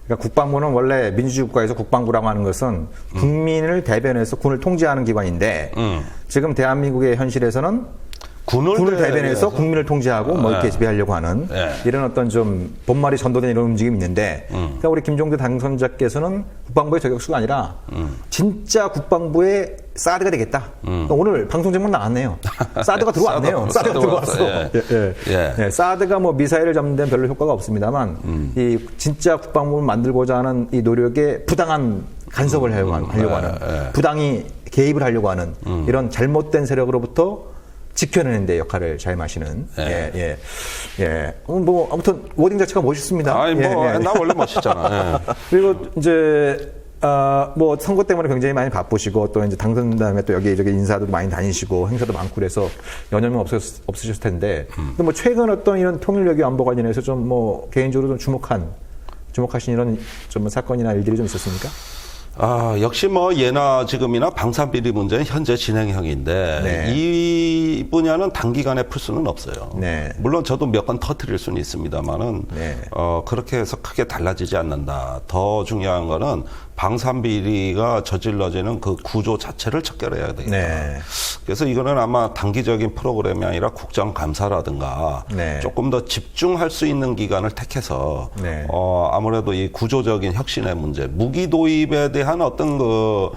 [SPEAKER 1] 그러니까 국방부는 원래 민주주의 국가에서 국방부라고 하는 것은 국민을 대변해서 군을 통제하는 기관인데 지금 대한민국의 현실에서는 군을 대변해서 국민을 통제하고 뭐 이렇게 지배하려고 하는 이런 어떤 좀 본말이 전도된 이런 움직임이 있는데 그러니까 우리 김종대 당선자께서는 국방부의 저격수가 아니라 진짜 국방부의 사드가 되겠다. 그러니까 오늘 방송 제목 나왔네요. 사드가 들어왔네요. 사드가 들어왔어. 예. 사드가 뭐 미사일을 잡는 데는 별로 효과가 없습니다만 이 진짜 국방부를 만들고자 하는 이 노력에 부당한 간섭을 하려고 하는 부당히 개입을 하려고 하는 이런 잘못된 세력으로부터 지켜내는 데 역할을 잘 마시는. 뭐, 아무튼, 워딩 자체가 멋있습니다.
[SPEAKER 2] 아니, 나 원래 멋있잖아.
[SPEAKER 1] 그리고 이제, 뭐, 선거 때문에 굉장히 많이 바쁘시고, 또 이제 당선 다음에 또 여기저기 인사도 많이 다니시고, 행사도 많고 그래서 연염이 없으셨을 텐데, 근데 뭐, 최근 어떤 이런 통일외교 안보 관련해서 좀 뭐, 개인적으로 좀 주목하신 이런 좀 사건이나 일들이 좀 있었습니까?
[SPEAKER 2] 역시 뭐 예나 지금이나 방산비리 문제는 현재 진행형인데 이 분야는 단기간에 풀 수는 없어요.
[SPEAKER 1] 네.
[SPEAKER 2] 물론 저도 몇 건 터뜨릴 수는 있습니다만은 그렇게 해서 크게 달라지지 않는다. 더 중요한 거는 방산비리가 저질러지는 그 구조 자체를 척결해야 되겠다.
[SPEAKER 1] 네.
[SPEAKER 2] 그래서 이거는 아마 단기적인 프로그램이 아니라 국정감사라든가 조금 더 집중할 수 있는 기간을 택해서 아무래도 이 구조적인 혁신의 문제, 무기 도입에 대한 어떤 그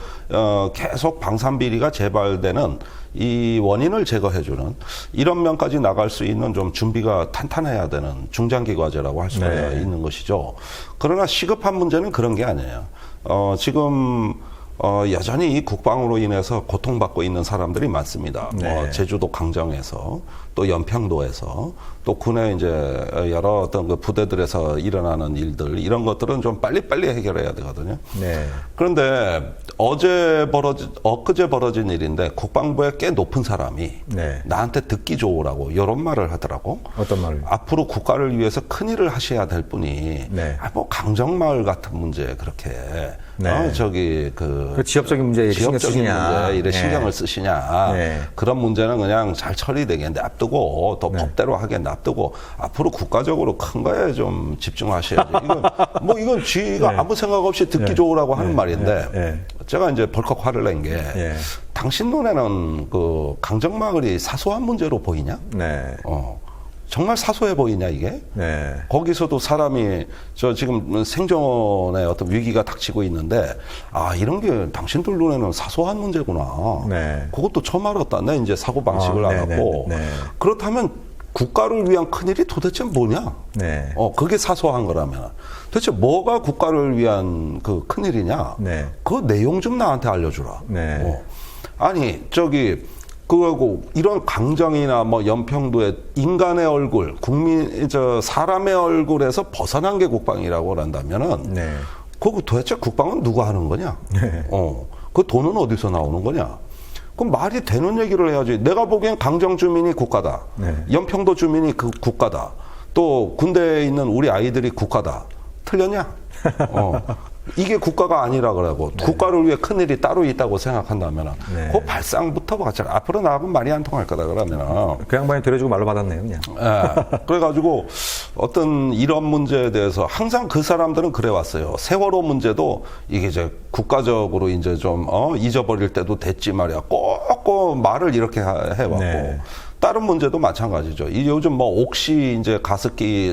[SPEAKER 2] 계속 방산비리가 재발되는 이 원인을 제거해주는 이런 면까지 나갈 수 있는 좀 준비가 탄탄해야 되는 중장기 과제라고 할 수가 있는 것이죠. 그러나 시급한 문제는 그런 게 아니에요. 지금 여전히 이 국방으로 인해서 고통받고 있는 사람들이 많습니다. 제주도 강정에서 또 연평도에서 또 군의 이제 여러 어떤 그 부대들에서 일어나는 일들 이런 것들은 좀 빨리빨리 해결해야 되거든요. 그런데 엊그제 벌어진 일인데 국방부에 꽤 높은 사람이 나한테 듣기 좋으라고 이런 말을 하더라고.
[SPEAKER 1] 어떤 말을?
[SPEAKER 2] 앞으로 국가를 위해서 큰 일을 하셔야 될 분이 뭐 강정마을 같은 문제 그렇게
[SPEAKER 1] 그 지역적인 문제에 신경 쓰시냐,
[SPEAKER 2] 이래 신경을 쓰시냐 그런 문제는 그냥 잘 처리되게 냅두고 또 법대로 하게 냅두고 앞으로 국가적으로 큰 거에 좀 집중하셔야지. 이건 쥐가 아무 생각 없이 듣기 좋으라고 하는 말인데 제가 이제 벌컥 화를 낸 게 당신 눈에는 그 강정마을이 사소한 문제로 보이냐? 정말 사소해 보이냐 이게? 거기서도 사람이 저 지금 생존의 어떤 위기가 닥치고 있는데 이런 게 당신들 눈에는 사소한 문제구나. 그것도 처음 알았다. 내 이제 사고 방식을 알았고 그렇다면 국가를 위한 큰일이 도대체 뭐냐?
[SPEAKER 1] 네.
[SPEAKER 2] 그게 사소한 거라면. 도대체 뭐가 국가를 위한 그 큰일이냐?
[SPEAKER 1] 네.
[SPEAKER 2] 그 내용 좀 나한테 알려주라.
[SPEAKER 1] 네.
[SPEAKER 2] 아니, 그거고, 이런 강정이나 뭐 연평도의 인간의 얼굴, 사람의 얼굴에서 벗어난 게 국방이라고 한다면은,
[SPEAKER 1] 네.
[SPEAKER 2] 그거 도대체 국방은 누가 하는 거냐?
[SPEAKER 1] 네.
[SPEAKER 2] 그 돈은 어디서 나오는 거냐? 그럼 말이 되는 얘기를 해야지. 내가 보기엔 강정 주민이 국가다.
[SPEAKER 1] 네.
[SPEAKER 2] 연평도 주민이 그 국가다. 또 군대에 있는 우리 아이들이 국가다. 틀렸냐? 이게 국가가 아니라 그러고 네. 국가를 위해 큰일이 따로 있다고 생각한다면
[SPEAKER 1] 네.
[SPEAKER 2] 그 발상부터 맞잖아. 앞으로 나하고는 말이 안 통할 거다 그러면
[SPEAKER 1] 그 양반이 데려주고 말로 받았네요 그냥.
[SPEAKER 2] 그래가지고 어떤 이런 문제에 대해서 항상 그 사람들은 그래왔어요. 세월호 문제도 이게 이제 국가적으로 이제 좀 잊어버릴 때도 됐지 말이야. 꼭 말을 이렇게 해왔고
[SPEAKER 1] 네.
[SPEAKER 2] 다른 문제도 마찬가지죠. 요즘 뭐 옥시 이제 가습기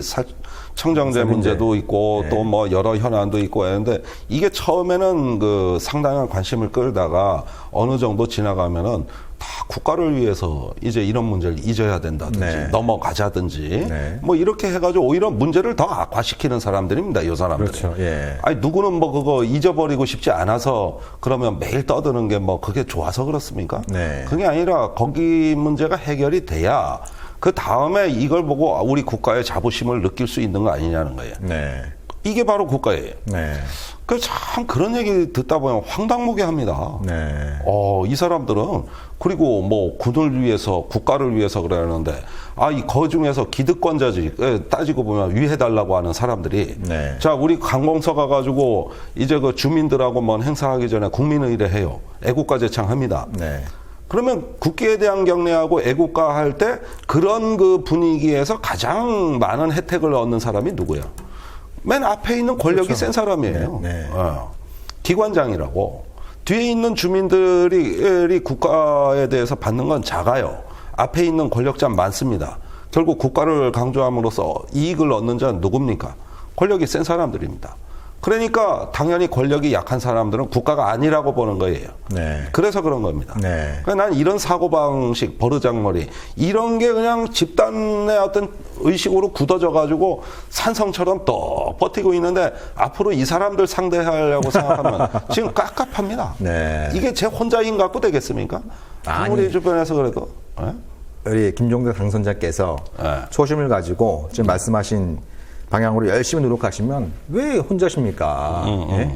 [SPEAKER 2] 청정제 문제도 있고
[SPEAKER 1] 네.
[SPEAKER 2] 또 뭐 여러 현안도 있고 했는데 이게 처음에는 그 상당한 관심을 끌다가 어느 정도 지나가면은 다 국가를 위해서 이제 이런 문제를 잊어야 된다든지
[SPEAKER 1] 네.
[SPEAKER 2] 넘어가자든지
[SPEAKER 1] 네.
[SPEAKER 2] 뭐 이렇게 해가지고 오히려 문제를 더 악화시키는 사람들입니다. 이 사람들이.
[SPEAKER 1] 그렇죠. 예.
[SPEAKER 2] 아니 누구는 뭐 그거 잊어버리고 싶지 않아서 그러면 매일 떠드는 게 뭐 그게 좋아서 그렇습니까?
[SPEAKER 1] 네.
[SPEAKER 2] 그게 아니라 거기 문제가 해결이 돼야 그 다음에 이걸 보고 우리 국가의 자부심을 느낄 수 있는 거 아니냐는 거예요.
[SPEAKER 1] 네.
[SPEAKER 2] 이게 바로 국가예요.
[SPEAKER 1] 네.
[SPEAKER 2] 그 참 그런 얘기 듣다 보면 황당무계 합니다.
[SPEAKER 1] 네.
[SPEAKER 2] 이 사람들은 그리고 뭐 군을 위해서 국가를 위해서 그러는데 그 중에서 기득권자지 따지고 보면 위해달라고 하는 사람들이
[SPEAKER 1] 네.
[SPEAKER 2] 자 우리 관공서 가가지고 이제 그 주민들하고 뭔 행사하기 전에 국민의례 해요. 애국가 제창합니다.
[SPEAKER 1] 네.
[SPEAKER 2] 그러면 국기에 대한 경례하고 애국가 할 때 그런 그 분위기에서 가장 많은 혜택을 얻는 사람이 누구야? 맨 앞에 있는 권력이
[SPEAKER 1] 그렇죠.
[SPEAKER 2] 센 사람이에요.
[SPEAKER 1] 네, 네.
[SPEAKER 2] 기관장이라고. 뒤에 있는 주민들이 국가에 대해서 받는 건 작아요. 앞에 있는 권력자 많습니다. 결국 국가를 강조함으로써 이익을 얻는 자는 누굽니까? 권력이 센 사람들입니다. 그러니까 당연히 권력이 약한 사람들은 국가가 아니라고 보는 거예요.
[SPEAKER 1] 네.
[SPEAKER 2] 그래서 그런 겁니다.
[SPEAKER 1] 네.
[SPEAKER 2] 그러니까 난 이런 사고방식, 버르장머리 이런 게 그냥 집단의 어떤 의식으로 굳어져가지고 산성처럼 또 버티고 있는데 앞으로 이 사람들 상대하려고 생각하면 지금 깝깝합니다.
[SPEAKER 1] 네.
[SPEAKER 2] 이게 제 혼자인 갖고 되겠습니까? 우리 주변에서 그래도. 네?
[SPEAKER 1] 우리 김종대 당선자께서
[SPEAKER 2] 네.
[SPEAKER 1] 초심을 가지고 지금 말씀하신 방향으로 열심히 노력하시면 왜 혼자십니까?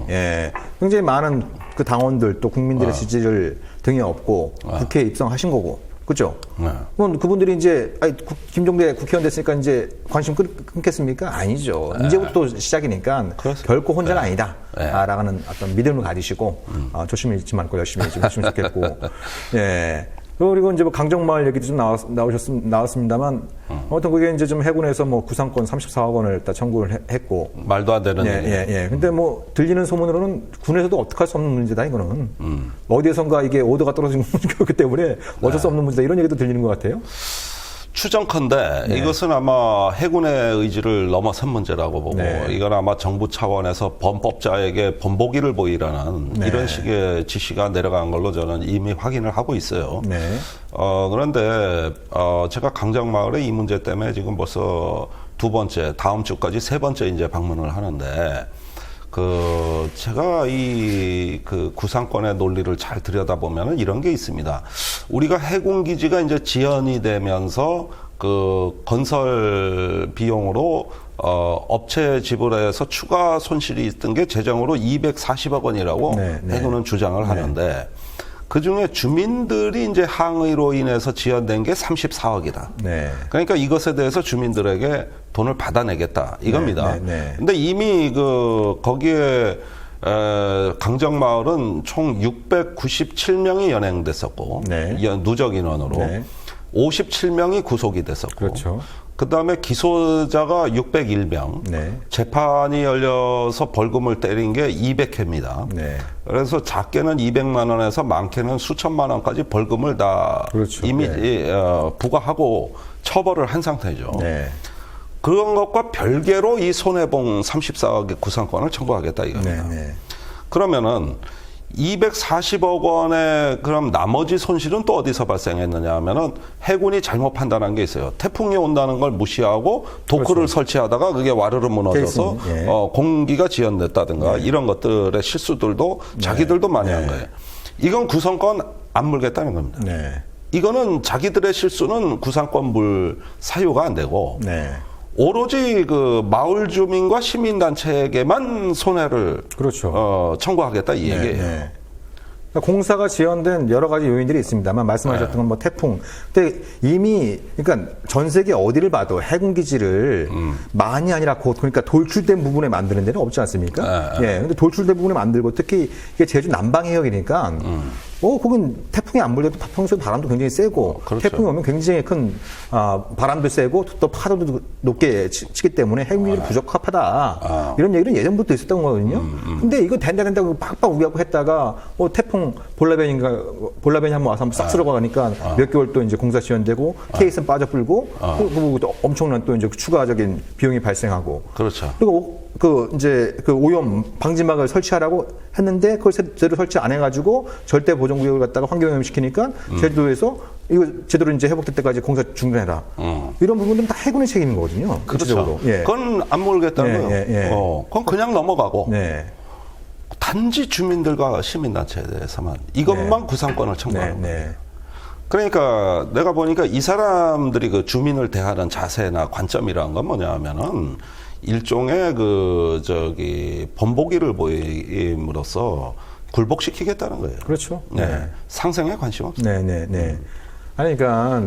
[SPEAKER 1] 예. 굉장히 많은 그 당원들 또 국민들의 지지를 등에 업고 국회에 입성하신 거고, 그죠? 그럼 그분들이 이제 김종대 국회의원 됐으니까 이제 관심 끊겠습니까? 아니죠. 이제부터 시작이니까
[SPEAKER 2] 그렇습니다.
[SPEAKER 1] 결코 혼자는 아니다. 라는 어떤 믿음을 가지시고 조심히 잊지 말고 열심히 좀 하시면 좋겠고, 예. 그리고 이제 뭐 강정마을 얘기도 좀 나왔습니다만, 아무튼 그게 이제 좀 해군에서 뭐 구상권 34억 원을 일단 청구를 했고.
[SPEAKER 2] 말도 안 되는 얘기.
[SPEAKER 1] 예. 근데 뭐 들리는 소문으로는 군에서도 어떡할 수 없는 문제다, 이거는. 어디에선가 이게 오더가 떨어진 거기 때문에 어쩔 수 없는 문제다, 이런 얘기도 들리는 것 같아요.
[SPEAKER 2] 추정컨대 이것은 아마 해군의 의지를 넘어선 문제라고 보고 이건 아마 정부 차원에서 범법자에게 본보기를 보이라는 이런 식의 지시가 내려간 걸로 저는 이미 확인을 하고 있어요. 그런데 제가 강정마을의 이 문제 때문에 지금 벌써 두 번째, 다음 주까지 세 번째 이제 방문을 하는데 제가 그 구상권의 논리를 잘 들여다보면은 이런 게 있습니다. 우리가 해군기지가 이제 지연이 되면서 그 건설 비용으로 업체 지불에서 추가 손실이 있던 게 재정으로 240억 원이라고 해군은 주장을 하는데 그 중에 주민들이 이제 항의로 인해서 지연된 게 34억이다. 그러니까 이것에 대해서 주민들에게 돈을 받아내겠다. 이겁니다. 근데 이미 거기에 강정마을은 총 697명이 연행됐었고, 누적 인원으로 57명이 구속이 됐었고,
[SPEAKER 1] 그렇죠.
[SPEAKER 2] 그 다음에 기소자가 601명, 재판이 열려서 벌금을 때린 게 200회입니다. 그래서 작게는 200만 원에서 많게는 수천만 원까지 벌금을 다 이미 부과하고 처벌을 한 상태죠. 그런 것과 별개로 이 손해봉 34억의 구상권을 청구하겠다 이겁니다. 그러면은 240억 원의 그럼 나머지 손실은 또 어디서 발생했느냐 하면은 해군이 잘못 판단한 게 있어요. 태풍이 온다는 걸 무시하고 도크를
[SPEAKER 1] 그렇죠.
[SPEAKER 2] 설치하다가 그게 와르르 무너져서
[SPEAKER 1] 예.
[SPEAKER 2] 공기가 지연됐다든가 이런 것들의 실수들도 자기들도 많이 한 거예요. 이건 구상권 안 물겠다는 겁니다.
[SPEAKER 1] 네.
[SPEAKER 2] 이거는 자기들의 실수는 구상권 물 사유가 안 되고
[SPEAKER 1] 네.
[SPEAKER 2] 오로지 그 마을 주민과 시민단체에게만 손해를
[SPEAKER 1] 그렇죠.
[SPEAKER 2] 청구하겠다 이 얘기예요.
[SPEAKER 1] 네. 그러니까 공사가 지연된 여러 가지 요인들이 있습니다만 말씀하셨던 건 뭐 태풍. 근데 이미 그러니까 전 세계 어디를 봐도 해군 기지를 많이 아니라 곧 그러니까 돌출된 부분에 만드는 데는 없지 않습니까? 예. 근데 돌출된 부분에 만들고 특히 이게 제주 남방 해역이니까 거긴 태풍이 안 불려도 평소에 바람도 굉장히 세고
[SPEAKER 2] 그렇죠.
[SPEAKER 1] 태풍이 오면 굉장히 큰 바람도 세고 또 파도도 높게 치기 때문에 해군 기지를 부적합하다. 이런 얘기는 예전부터 있었던 거거든요. 근데 이거 된다고 빡빡 우기고 했다가 태풍 볼라벤이 한번 와서 한번 싹 쓸어가 가니까 몇 개월 또 이제 공사 지연되고 케이스는 빠져불고 그리고 또 엄청난 또 이제 추가적인 비용이 발생하고
[SPEAKER 2] 그렇죠.
[SPEAKER 1] 그리고 그 오염 방지막을 설치하라고 했는데 그걸 제대로 설치 안 해가지고 절대 보존구역을 갖다가 환경오염 시키니까 제주도에서 이거 제대로 이제 회복될 때까지 공사 중단해라. 이런 부분들은 다 해군의 책임인 거거든요.
[SPEAKER 2] 그렇죠.
[SPEAKER 1] 예.
[SPEAKER 2] 그건 안 모르겠다는 거예요. 그건 그냥 넘어가고.
[SPEAKER 1] 네.
[SPEAKER 2] 단지 주민들과 시민단체에 대해서만 이것만 구상권을 청구하는 거예요.
[SPEAKER 1] 네.
[SPEAKER 2] 그러니까 내가 보니까 이 사람들이 그 주민을 대하는 자세나 관점이라는 건 뭐냐 하면은 일종의 본보기를 보임으로써 굴복시키겠다는 거예요.
[SPEAKER 1] 그렇죠.
[SPEAKER 2] 네. 상생에 관심 없어요.
[SPEAKER 1] 네. 아니, 그러니까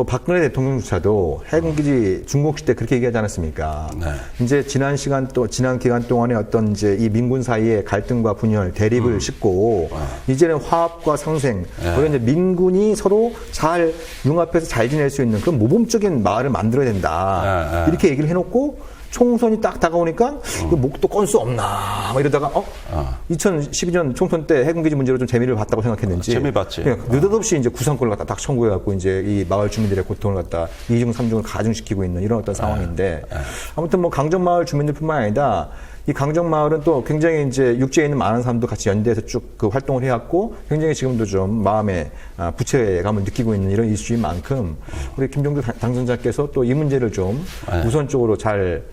[SPEAKER 1] 박근혜 대통령조차도 해군기지 중공식 때 그렇게 얘기하지 않았습니까?
[SPEAKER 2] 네.
[SPEAKER 1] 이제 지난 기간 동안에 어떤 이제 이 민군 사이의 갈등과 분열, 대립을 싣고 이제는 화합과 상생, 그리고 이제 민군이 서로 잘 융합해서 잘 지낼 수 있는 그런 모범적인 마을을 만들어야 된다. 이렇게 얘기를 해놓고 총선이 딱 다가오니까 목도 건수 없나 막 이러다가 2012년 총선 때 해군기지 문제로 좀 재미를 봤다고 생각했는지
[SPEAKER 2] 재미 봤지.
[SPEAKER 1] 느닷없이 이제 구상권을 갖다 딱 청구해갖고 이제 이 마을 주민들의 고통을 갖다 이중 삼중을 가중시키고 있는 이런 어떤 상황인데 아무튼 강정마을 주민들뿐만 아니라 이 강정마을은 또 굉장히 이제 육지에 있는 많은 사람도 같이 연대해서 쭉 그 활동을 해왔고 굉장히 지금도 좀 마음의 부채감을 느끼고 있는 이런 이슈인 만큼 우리 김종대 당선자께서 또 이 문제를 좀 우선적으로 잘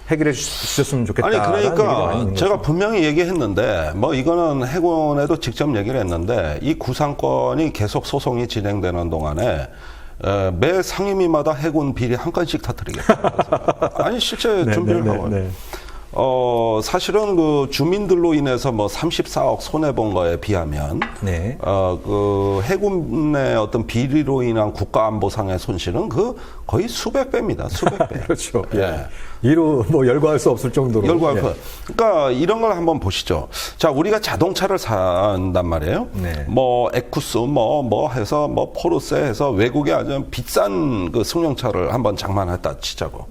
[SPEAKER 1] 해결해 주셨으면 좋겠다.
[SPEAKER 2] 아니 그러니까 제가 분명히 얘기했는데 이거는 해군에도 직접 얘기를 했는데 이 구상권이 계속 소송이 진행되는 동안에 매 상임위마다 해군 비리 한 건씩 터뜨리겠다. 아니 실제 준비를 하고 사실은 그 주민들로 인해서 34억 손해 본 거에 비하면 그 해군의 어떤 비리로 인한 국가 안보상의 손실은 거의 수백 배입니다. 수백 배.
[SPEAKER 1] 그렇죠. 예. 이로 열거할 수 없을 정도로.
[SPEAKER 2] 그러니까 이런 걸 한번 보시죠. 자, 우리가 자동차를 산단 말이에요. 에쿠스 해서 포르쉐 해서 외국에 아주 비싼 그 승용차를 한번 장만했다 치자고.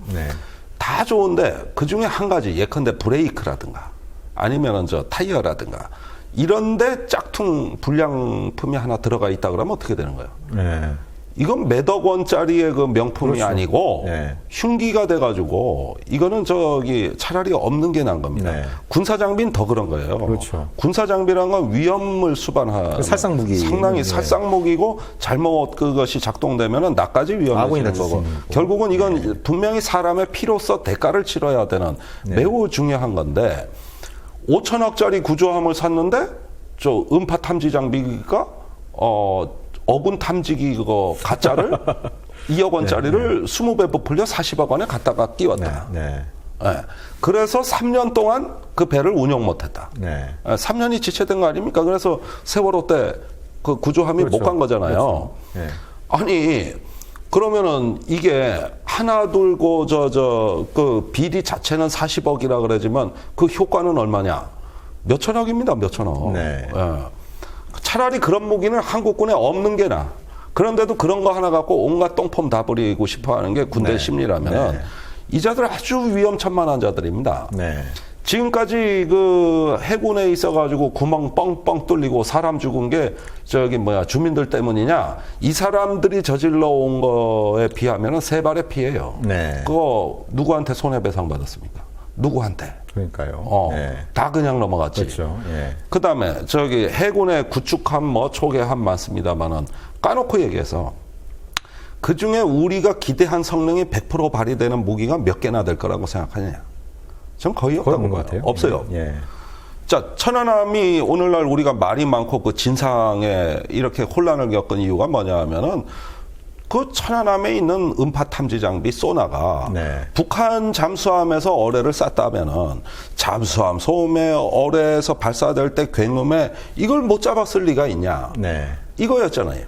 [SPEAKER 2] 다 좋은데 그 중에 한 가지 예컨대 브레이크라든가 아니면은 타이어라든가 이런데 짝퉁 불량품이 하나 들어가 있다 그러면 어떻게 되는 거예요? 이건 몇억 원짜리의 그 명품이
[SPEAKER 1] 그렇죠.
[SPEAKER 2] 아니고 흉기가 돼가지고 이거는 차라리 없는 게 나은 겁니다. 군사 장비는 더 그런 거예요.
[SPEAKER 1] 그렇죠.
[SPEAKER 2] 군사 장비라는 건 위험을 수반하는
[SPEAKER 1] 살상무기
[SPEAKER 2] 상당히 살상무기고 잘못 그것이 작동되면은 나까지 위험해지는 거고 결국은 이건 분명히 사람의 피로서 대가를 치러야 되는 매우 중요한 건데 5천억짜리 구조함을 샀는데 음파 탐지 장비가 어군 탐지기 그거 가짜를 2억 원짜리를 20배 부풀려 40억 원에 갖다가 끼웠다. 그래서 3년 동안 그 배를 운영 못했다. 3년이 지체된 거 아닙니까? 그래서 세월호 때 그 구조함이 못 간 거잖아요. 아니 그러면은 이게 하나 둘고 그 비리 자체는 40억이라 그러지만 그 효과는 얼마냐? 몇 천억입니다. 몇 천억. 차라리 그런 무기는 한국군에 없는 게 나아. 그런데도 그런 거 하나 갖고 온갖 똥폼 다 버리고 싶어 하는 게 군대 심리라면 이 자들 아주 위험천만한 자들입니다. 지금까지 그 해군에 있어가지고 구멍 뻥뻥 뚫리고 사람 죽은 게 주민들 때문이냐? 이 사람들이 저질러 온 거에 비하면 세 발의 피해요. 그거 누구한테 손해배상 받았습니까? 누구한테?
[SPEAKER 1] 그러니까요. 예.
[SPEAKER 2] 다 그냥 넘어갔지.
[SPEAKER 1] 그렇죠. 예.
[SPEAKER 2] 그다음에 저기 해군의 구축함 뭐 초계함 많습니다만은 까놓고 얘기해서 그 중에 우리가 기대한 성능이 100% 발휘되는 무기가 몇 개나 될 거라고 생각하느냐? 전 거의 없다고
[SPEAKER 1] 것 같아요.
[SPEAKER 2] 없어요.
[SPEAKER 1] 예.
[SPEAKER 2] 자, 천안함이 오늘날 우리가 말이 많고 그 진상에 이렇게 혼란을 겪은 이유가 뭐냐 하면은 그 천안함에 있는 음파 탐지 장비 소나가
[SPEAKER 1] 네.
[SPEAKER 2] 북한 잠수함에서 어뢰를 쐈다면은 잠수함 소음에 어뢰에서 발사될 때 굉음에 이걸 못 잡았을 리가 있냐?
[SPEAKER 1] 네.
[SPEAKER 2] 이거였잖아요.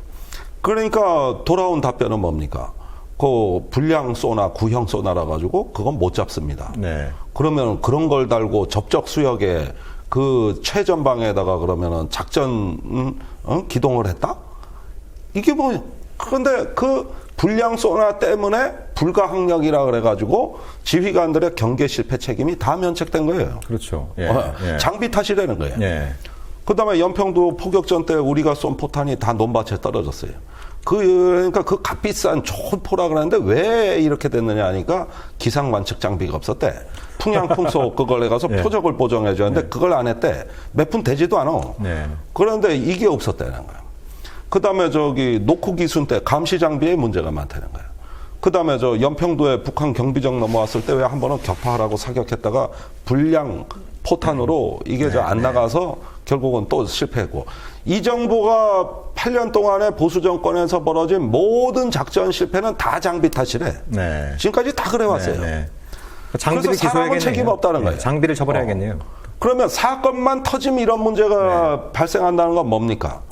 [SPEAKER 2] 그러니까 돌아온 답변은 뭡니까? 그 불량 소나 구형 소나라 가지고 그건 못 잡습니다.
[SPEAKER 1] 네.
[SPEAKER 2] 그러면 그런 걸 달고 접적 수역에 그 최전방에다가 그러면은 작전 기동을 했다? 이게 뭐예요? 그런데 그 불량 소나 때문에 불가항력이라 그래가지고 지휘관들의 경계 실패 책임이 다 면책된 거예요.
[SPEAKER 1] 그렇죠. 예. 예.
[SPEAKER 2] 장비 탓이라는 거예요.
[SPEAKER 1] 예.
[SPEAKER 2] 그다음에 연평도 포격전 때 우리가 쏜 포탄이 다 논밭에 떨어졌어요. 그러니까 그 값비싼 좋은 포라 그랬는데 왜 이렇게 됐느냐 하니까 기상 관측 장비가 없었대. 풍향풍속 그걸 해가서
[SPEAKER 1] 예.
[SPEAKER 2] 표적을 보정해 줬는데 그걸 안 했대. 몇 푼 되지도 않아.
[SPEAKER 1] 네.
[SPEAKER 2] 그런데 이게 없었다는 거야. 그다음에 저기 노크 기순 때 감시 장비에 문제가 많다는 거야. 그다음에 저 연평도에 북한 경비정 넘어왔을 때 왜 한 번은 격파하라고 사격했다가 불량 포탄으로 이게 저 안 나가서 결국은 또 실패했고 이 정부가 8년 동안에 보수 정권에서 벌어진 모든 작전 실패는 다 장비 탓이래.
[SPEAKER 1] 네.
[SPEAKER 2] 지금까지 다 그래 왔어요.
[SPEAKER 1] 네. 네. 장비를
[SPEAKER 2] 그래서 사람은
[SPEAKER 1] 기소해야겠네요.
[SPEAKER 2] 책임 없다는 거예요.
[SPEAKER 1] 장비를 처벌해야겠네요.
[SPEAKER 2] 그러면 사건만 터지면 이런 문제가 발생한다는 건 뭡니까?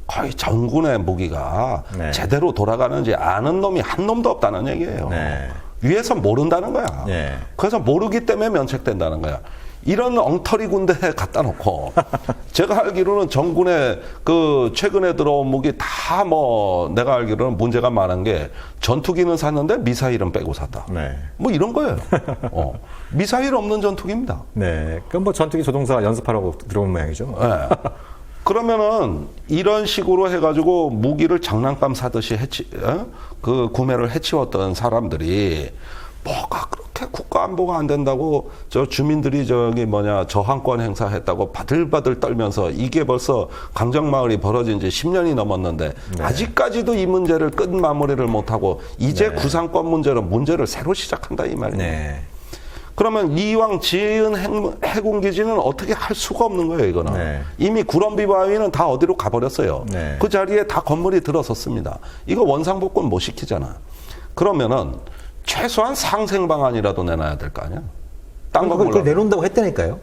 [SPEAKER 2] 거의 전군의 무기가
[SPEAKER 1] 네.
[SPEAKER 2] 제대로 돌아가는지 아는 놈이 한 놈도 없다는 얘기예요.
[SPEAKER 1] 네.
[SPEAKER 2] 위에서 모른다는 거야.
[SPEAKER 1] 네.
[SPEAKER 2] 그래서 모르기 때문에 면책된다는 거야. 이런 엉터리 군대에 갖다 놓고 제가 알기로는 전군에 그 최근에 들어온 무기 다 뭐 내가 알기로는 문제가 많은 게 전투기는 샀는데 미사일은 빼고 샀다.
[SPEAKER 1] 네.
[SPEAKER 2] 뭐 이런 거예요. 미사일 없는 전투기입니다.
[SPEAKER 1] 네. 그럼 뭐 전투기 조종사 연습하라고 들어온 모양이죠.
[SPEAKER 2] 네. 그러면은 이런 식으로 해가지고 무기를 장난감 사듯이 그 구매를 해치웠던 사람들이 뭐가 그렇게 국가 안보가 안 된다고 저 주민들이 저기 저항권 행사했다고 바들바들 떨면서 이게 벌써 강정마을이 벌어진 지 10년이 넘었는데
[SPEAKER 1] 네.
[SPEAKER 2] 아직까지도 이 문제를 끝 마무리를 못하고 이제
[SPEAKER 1] 네.
[SPEAKER 2] 구상권 문제를 새로 시작한다 이 말이에요.
[SPEAKER 1] 네.
[SPEAKER 2] 그러면 이왕 지은 해군기지는 어떻게 할 수가 없는 거예요, 이거는.
[SPEAKER 1] 네.
[SPEAKER 2] 이미 구럼비 바위는 다 어디로 가버렸어요.
[SPEAKER 1] 네.
[SPEAKER 2] 그 자리에 다 건물이 들어섰습니다. 이거 원상복권 못 시키잖아. 그러면은 최소한 상생 방안이라도 내놔야 될 거 아니야? 딴 거
[SPEAKER 1] 그걸 내놓는다고 했다니까요.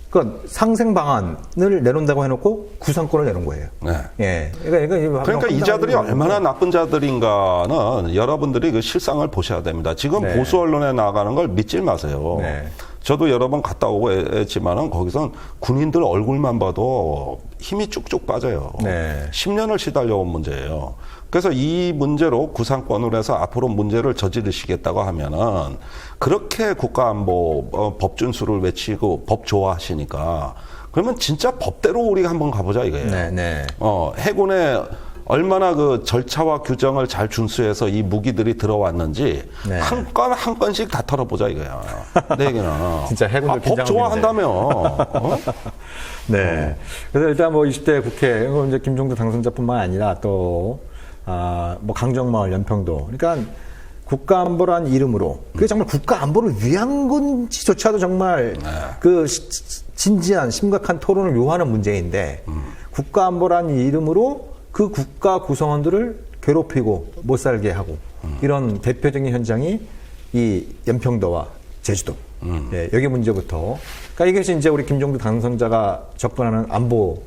[SPEAKER 1] 그러니까 상생 방안을 내놓는다고 해놓고 구상권을 내놓은 거예요.
[SPEAKER 2] 네.
[SPEAKER 1] 예.
[SPEAKER 2] 그러니까 이 자들이 얼마나 나쁜 자들인가는 여러분들이 그 실상을 보셔야 됩니다. 지금
[SPEAKER 1] 네.
[SPEAKER 2] 보수 언론에 나가는 걸 믿지 마세요.
[SPEAKER 1] 네.
[SPEAKER 2] 저도 여러 번 갔다 오고 했지만은 거기선 군인들 얼굴만 봐도 힘이 쭉쭉 빠져요.
[SPEAKER 1] 네.
[SPEAKER 2] 10년을 시달려온 문제예요. 그래서 이 문제로 구상권을 해서 앞으로 문제를 저지르시겠다고 하면은 그렇게 국가안보 법 준수를 외치고 법 좋아하시니까 그러면 진짜 법대로 우리가 한번 가보자 이거예요.
[SPEAKER 1] 네, 네.
[SPEAKER 2] 해군에 얼마나 그 절차와 규정을 잘 준수해서 이 무기들이 들어왔는지
[SPEAKER 1] 네.
[SPEAKER 2] 한 건 한 건씩 다 털어보자 이거야. 내 얘기는.
[SPEAKER 1] 진짜 해군들
[SPEAKER 2] 법 좋아한다며.
[SPEAKER 1] 네. 그래서 일단 뭐 20대 국회 이제 김종대 당선자뿐만 아니라 또 뭐 강정마을 연평도 그러니까 국가안보란 이름으로 그게 정말 국가안보를 위한 건지조차도 정말 그 진지한 심각한 토론을 요하는 문제인데 국가안보란 이름으로 그 국가 구성원들을 괴롭히고 못 살게 하고 이런 대표적인 현장이 이 연평도와 제주도 예, 여기 문제부터 그러니까 이것이 이제 우리 김종대 당선자가 접근하는 안보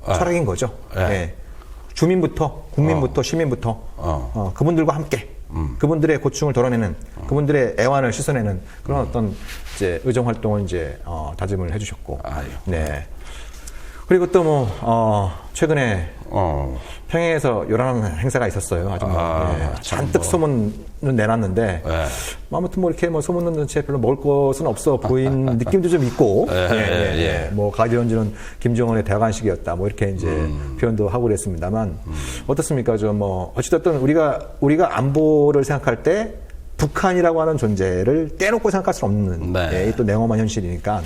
[SPEAKER 1] 철학인 거죠. 예. 주민부터 국민부터 시민부터 그분들과 함께 그분들의 고충을 덜어내는 그분들의 애환을 씻어내는 그런 어떤 이제 의정 활동을 이제 다짐을 해주셨고. 네. 그리고 또 뭐 최근에 평양에서 요란한 행사가 있었어요. 아주 잔뜩 소문은 내놨는데 아무튼 뭐 이렇게 뭐 소문 넣는 채 별로 먹을 것은 없어 보인 느낌도 좀 있고 뭐 가디언즈는 김정은의 대관식이었다 뭐 이렇게 이제 표현도 하고 그랬습니다만 어떻습니까? 좀 뭐 어찌됐든 우리가 안보를 생각할 때 북한이라고 하는 존재를 떼놓고 생각할 수 없는
[SPEAKER 2] 네.
[SPEAKER 1] 또 냉엄한 현실이니까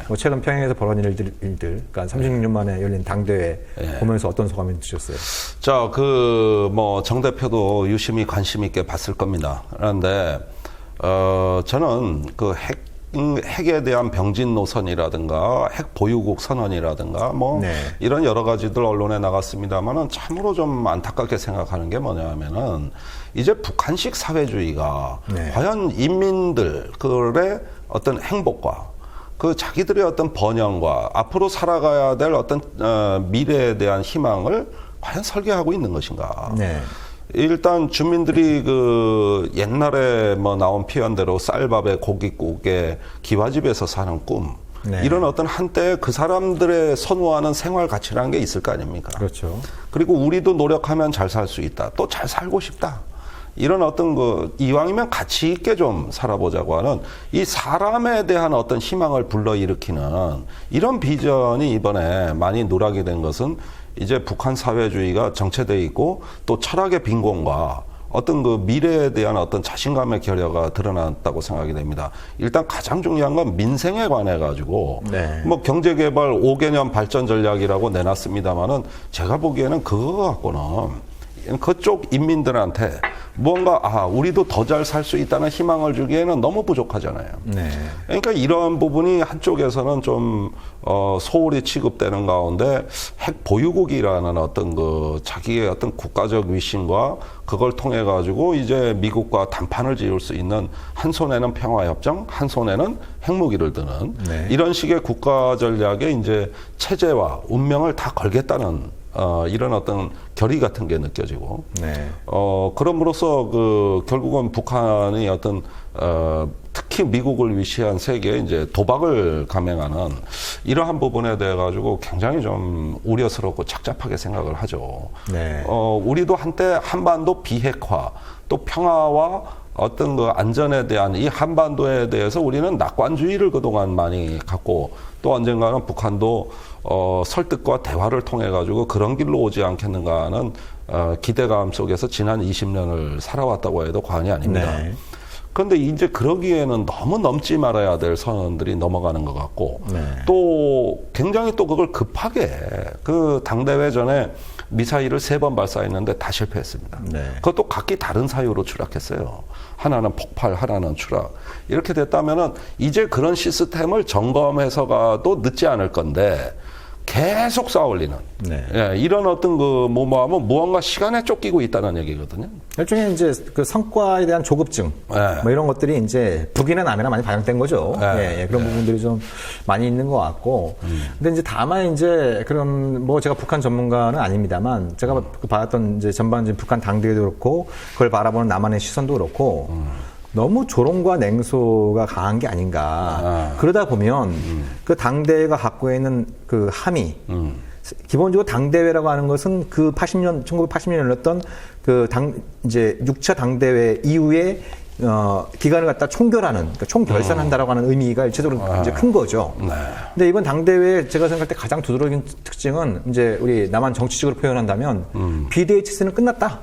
[SPEAKER 1] 뭐 최근 평양에서 벌어진 일들 그러니까 36년 만에 열린 당대회 보면서 어떤 소감이 드셨어요?
[SPEAKER 2] 자, 뭐 정 대표도 유심히 관심 있게 봤을 겁니다. 그런데 저는 그 핵에 대한 병진 노선이라든가 핵 보유국 선언이라든가 뭐 이런 여러 가지들 언론에 나갔습니다만은 참으로 좀 안타깝게 생각하는 게 뭐냐면은 이제 북한식 사회주의가 과연 인민들의 어떤 행복과 그 자기들의 어떤 번영과 앞으로 살아가야 될 어떤 미래에 대한 희망을 과연 설계하고 있는 것인가? 일단 주민들이 그 옛날에 뭐 나온 표현대로 쌀밥에 고깃국에 기와집에서 사는 꿈 이런 어떤 한때 그 사람들의 선호하는 생활 가치라는 게 있을 거 아닙니까?
[SPEAKER 1] 그렇죠.
[SPEAKER 2] 그리고 우리도 노력하면 잘 살 수 있다. 또 잘 살고 싶다. 이런 어떤 이왕이면 가치 있게 좀 살아보자고 하는 이 사람에 대한 어떤 희망을 불러일으키는 이런 비전이 이번에 많이 누락이 된 것은 이제 북한 사회주의가 정체되어 있고 또 철학의 빈곤과 어떤 그 미래에 대한 어떤 자신감의 결여가 드러났다고 생각이 됩니다. 일단 가장 중요한 건 민생에 관해 가지고 뭐 경제개발 5개년 발전 전략이라고 내놨습니다만은 제가 보기에는 그거 갖고는 그쪽 인민들한테 뭔가 우리도 더 잘 살 수 있다는 희망을 주기에는 너무 부족하잖아요. 그러니까 이런 부분이 한쪽에서는 좀 소홀히 취급되는 가운데 핵 보유국이라는 어떤 그 자기의 어떤 국가적 위신과 그걸 통해 가지고 이제 미국과 담판을 지을 수 있는 한 손에는 평화협정, 한 손에는 핵무기를 드는 이런 식의 국가 전략에 이제 체제와 운명을 다 걸겠다는 이런 어떤 결의 같은 게 느껴지고, 그럼으로써 결국은 북한이 어떤, 특히 미국을 위시한 세계에 이제 도박을 감행하는 이러한 부분에 대해 가지고 굉장히 좀 우려스럽고 착잡하게 생각을 하죠. 우리도 한때 한반도 비핵화, 또 평화와 어떤 그 안전에 대한 이 한반도에 대해서 우리는 낙관주의를 그동안 많이 갖고 또 언젠가는 북한도 설득과 대화를 통해 가지고 그런 길로 오지 않겠는가 하는 기대감 속에서 지난 20년을 살아왔다고 해도 과언이 아닙니다. 그런데 이제 그러기에는 너무 넘지 말아야 될 선언들이 넘어가는 것 같고 또 굉장히 또 그걸 급하게 그 당대회 전에 미사일을 3번 발사했는데 다 실패했습니다. 그것도 각기 다른 사유로 추락했어요. 하나는 폭발, 하나는 추락. 이렇게 됐다면은 이제 그런 시스템을 점검해서 가도 늦지 않을 건데 계속 쌓아올리는 이런 어떤 뭐하면 무언가 시간에 쫓기고 있다는 얘기거든요.
[SPEAKER 1] 일종의 이제 그 성과에 대한 조급증 뭐 이런 것들이 이제 북이나 남이나 많이 반영된 거죠. 그런 부분들이 좀 많이 있는 것 같고. 근데 이제 다만 이제 그런 뭐 제가 북한 전문가는 아닙니다만 제가 봤던 이제 전반적인 북한 당대회도 그렇고 그걸 바라보는 남한의 시선도 그렇고. 너무 조롱과 냉소가 강한 게 아닌가. 그러다 보면 그 당대회가 갖고 있는 그 함의, 기본적으로 당대회라고 하는 것은 그 1980년에 열렸던 그 이제 6차 당대회 이후에 기간을 갖다 총결하는, 그러니까 총결산한다라고 하는 의미가 일체적으로 이제 큰 거죠. 근데 이번 당대회 제가 생각할 때 가장 두드러진 특징은 이제 우리 남한 정치적으로 표현한다면 비대위 체제는 끝났다.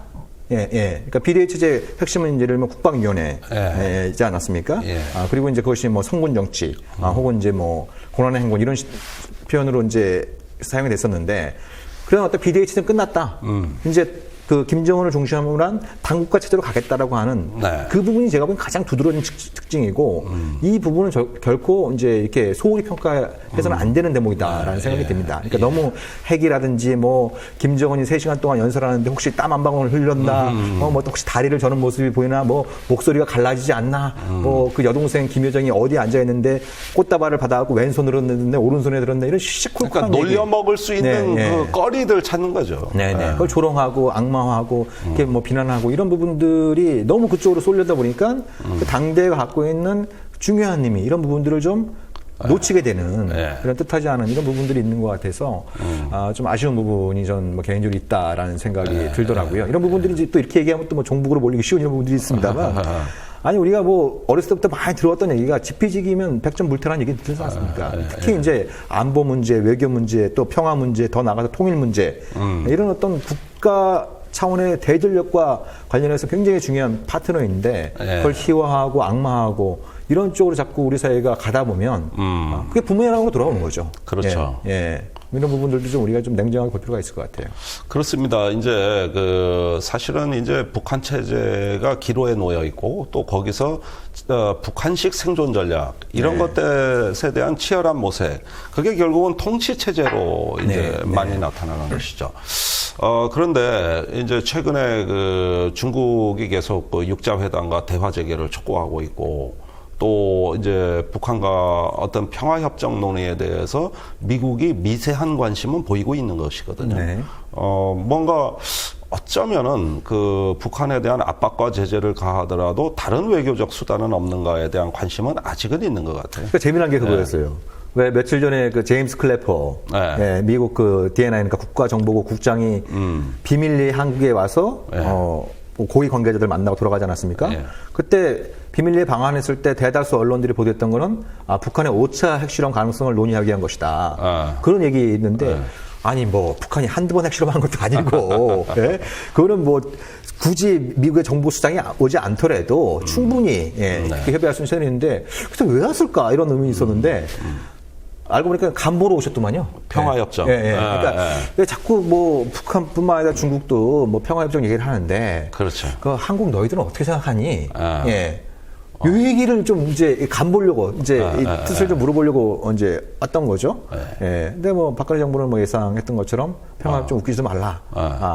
[SPEAKER 1] 그러니까 비대위 체제의 핵심은 예를 들면 국방위원회이지 않았습니까? 그리고 이제 그것이 뭐 성군 정치, 혹은 이제 뭐 고난의 행군 이런 표현으로 이제 사용이 됐었는데, 그런 어떤 비대위 체제는 끝났다. 이제 그 김정은을 중심으로 한 당국가 체제로 가겠다라고 하는 그 부분이 제가 보기엔 가장 두드러진 특징이고 이 부분은 결코 이제 이렇게 소홀히 평가해서는 안 되는 대목이다라는 생각이 듭니다. 그러니까 너무 핵이라든지 뭐 김정은이 3시간 동안 연설하는데 혹시 땀 한 방울 흘렸나, 뭐 혹시 다리를 저는 모습이 보이나, 뭐 목소리가 갈라지지 않나, 뭐 그 여동생 김여정이 어디에 앉아 있는데 꽃다발을 받아갖고 왼손으로 넣는데 오른손에 들었네, 이런 시시콜콜한
[SPEAKER 2] 그러니까 놀려 먹을 수 있는 그 거리들 찾는 거죠.
[SPEAKER 1] 그걸 조롱하고 악마화하고 이렇게 뭐 비난하고 이런 부분들이 너무 그쪽으로 쏠려다 보니까 그 당대가 갖고 있는 중요한 의미, 이런 부분들을 좀 놓치게 되는 그런 뜻하지 않은 이런 부분들이 있는 것 같아서 좀 아쉬운 부분이 전 뭐 개인적으로 있다라는 생각이 들더라고요. 이런 부분들이 이제 또 이렇게 얘기하면 또 뭐 종북으로 몰리기 쉬운 이런 부분들이 있습니다만, 아니 우리가 뭐 어렸을 때부터 많이 들어왔던 얘기가 지피지기면 백전불태라는 얘기 들지 않습니까? 특히 이제 안보 문제, 외교 문제, 또 평화 문제, 더 나아가서 통일 문제, 이런 어떤 국가 차원의 대전력과 관련해서 굉장히 중요한 파트너인데 그걸 희화하고 악마하고 이런 쪽으로 자꾸 우리 사회가 가다 보면 그게 부메랑으로 돌아오는 거죠.
[SPEAKER 2] 그렇죠.
[SPEAKER 1] 이런 부분들도 좀 우리가 좀 냉정하게 볼 필요가 있을 것 같아요.
[SPEAKER 2] 그렇습니다. 이제 사실은 이제 북한 체제가 기로에 놓여 있고 또 거기서 북한식 생존 전략 이런 것들에 대한 치열한 모색 그게 결국은 통치 체제로 이제 많이 나타나는 것이죠. 그런데 이제 최근에 중국이 계속 육자 회담과 대화 재개를 촉구하고 있고 또 이제 북한과 어떤 평화협정 논의에 대해서 미국이 미세한 관심은 보이고 있는 것이거든요. 뭔가 어쩌면은 북한에 대한 압박과 제재를 가하더라도 다른 외교적 수단은 없는가에 대한 관심은 아직은 있는 것 같아요.
[SPEAKER 1] 그러니까 재미난 게 그거였어요. 왜 며칠 전에 제임스 클래퍼, 미국 DNI, 그러니까 국가정보국 국장이 비밀리에 한국에 와서 고위 관계자들 만나고 돌아가지 않았습니까? 그때 비밀리에 방한했을 때 대다수 언론들이 보도했던 거는 북한의 5차 핵실험 가능성을 논의하기 위한 것이다. 그런 얘기 있는데 아니 뭐 북한이 한두 번 핵실험한 것도 아니고 그거는 뭐 굳이 미국의 정보수장이 오지 않더라도 충분히 그렇게 협의할 수 있는 시간인데 그래서 왜 왔을까 이런 의문이 있었는데 알고 보니까 간보러 오셨더만요.
[SPEAKER 2] 평화협정.
[SPEAKER 1] 그러니까 자꾸 뭐 북한뿐만 아니라 중국도 뭐 평화협정 얘기를 하는데.
[SPEAKER 2] 그렇죠.
[SPEAKER 1] 한국 너희들은 어떻게 생각하니? 이 얘기를 좀 이제 간보려고 이제 이 뜻을 좀 물어보려고 이제 왔던 거죠. 근데 뭐 박근혜 정부는 뭐 예상했던 것처럼 평화협정 웃기지 말라.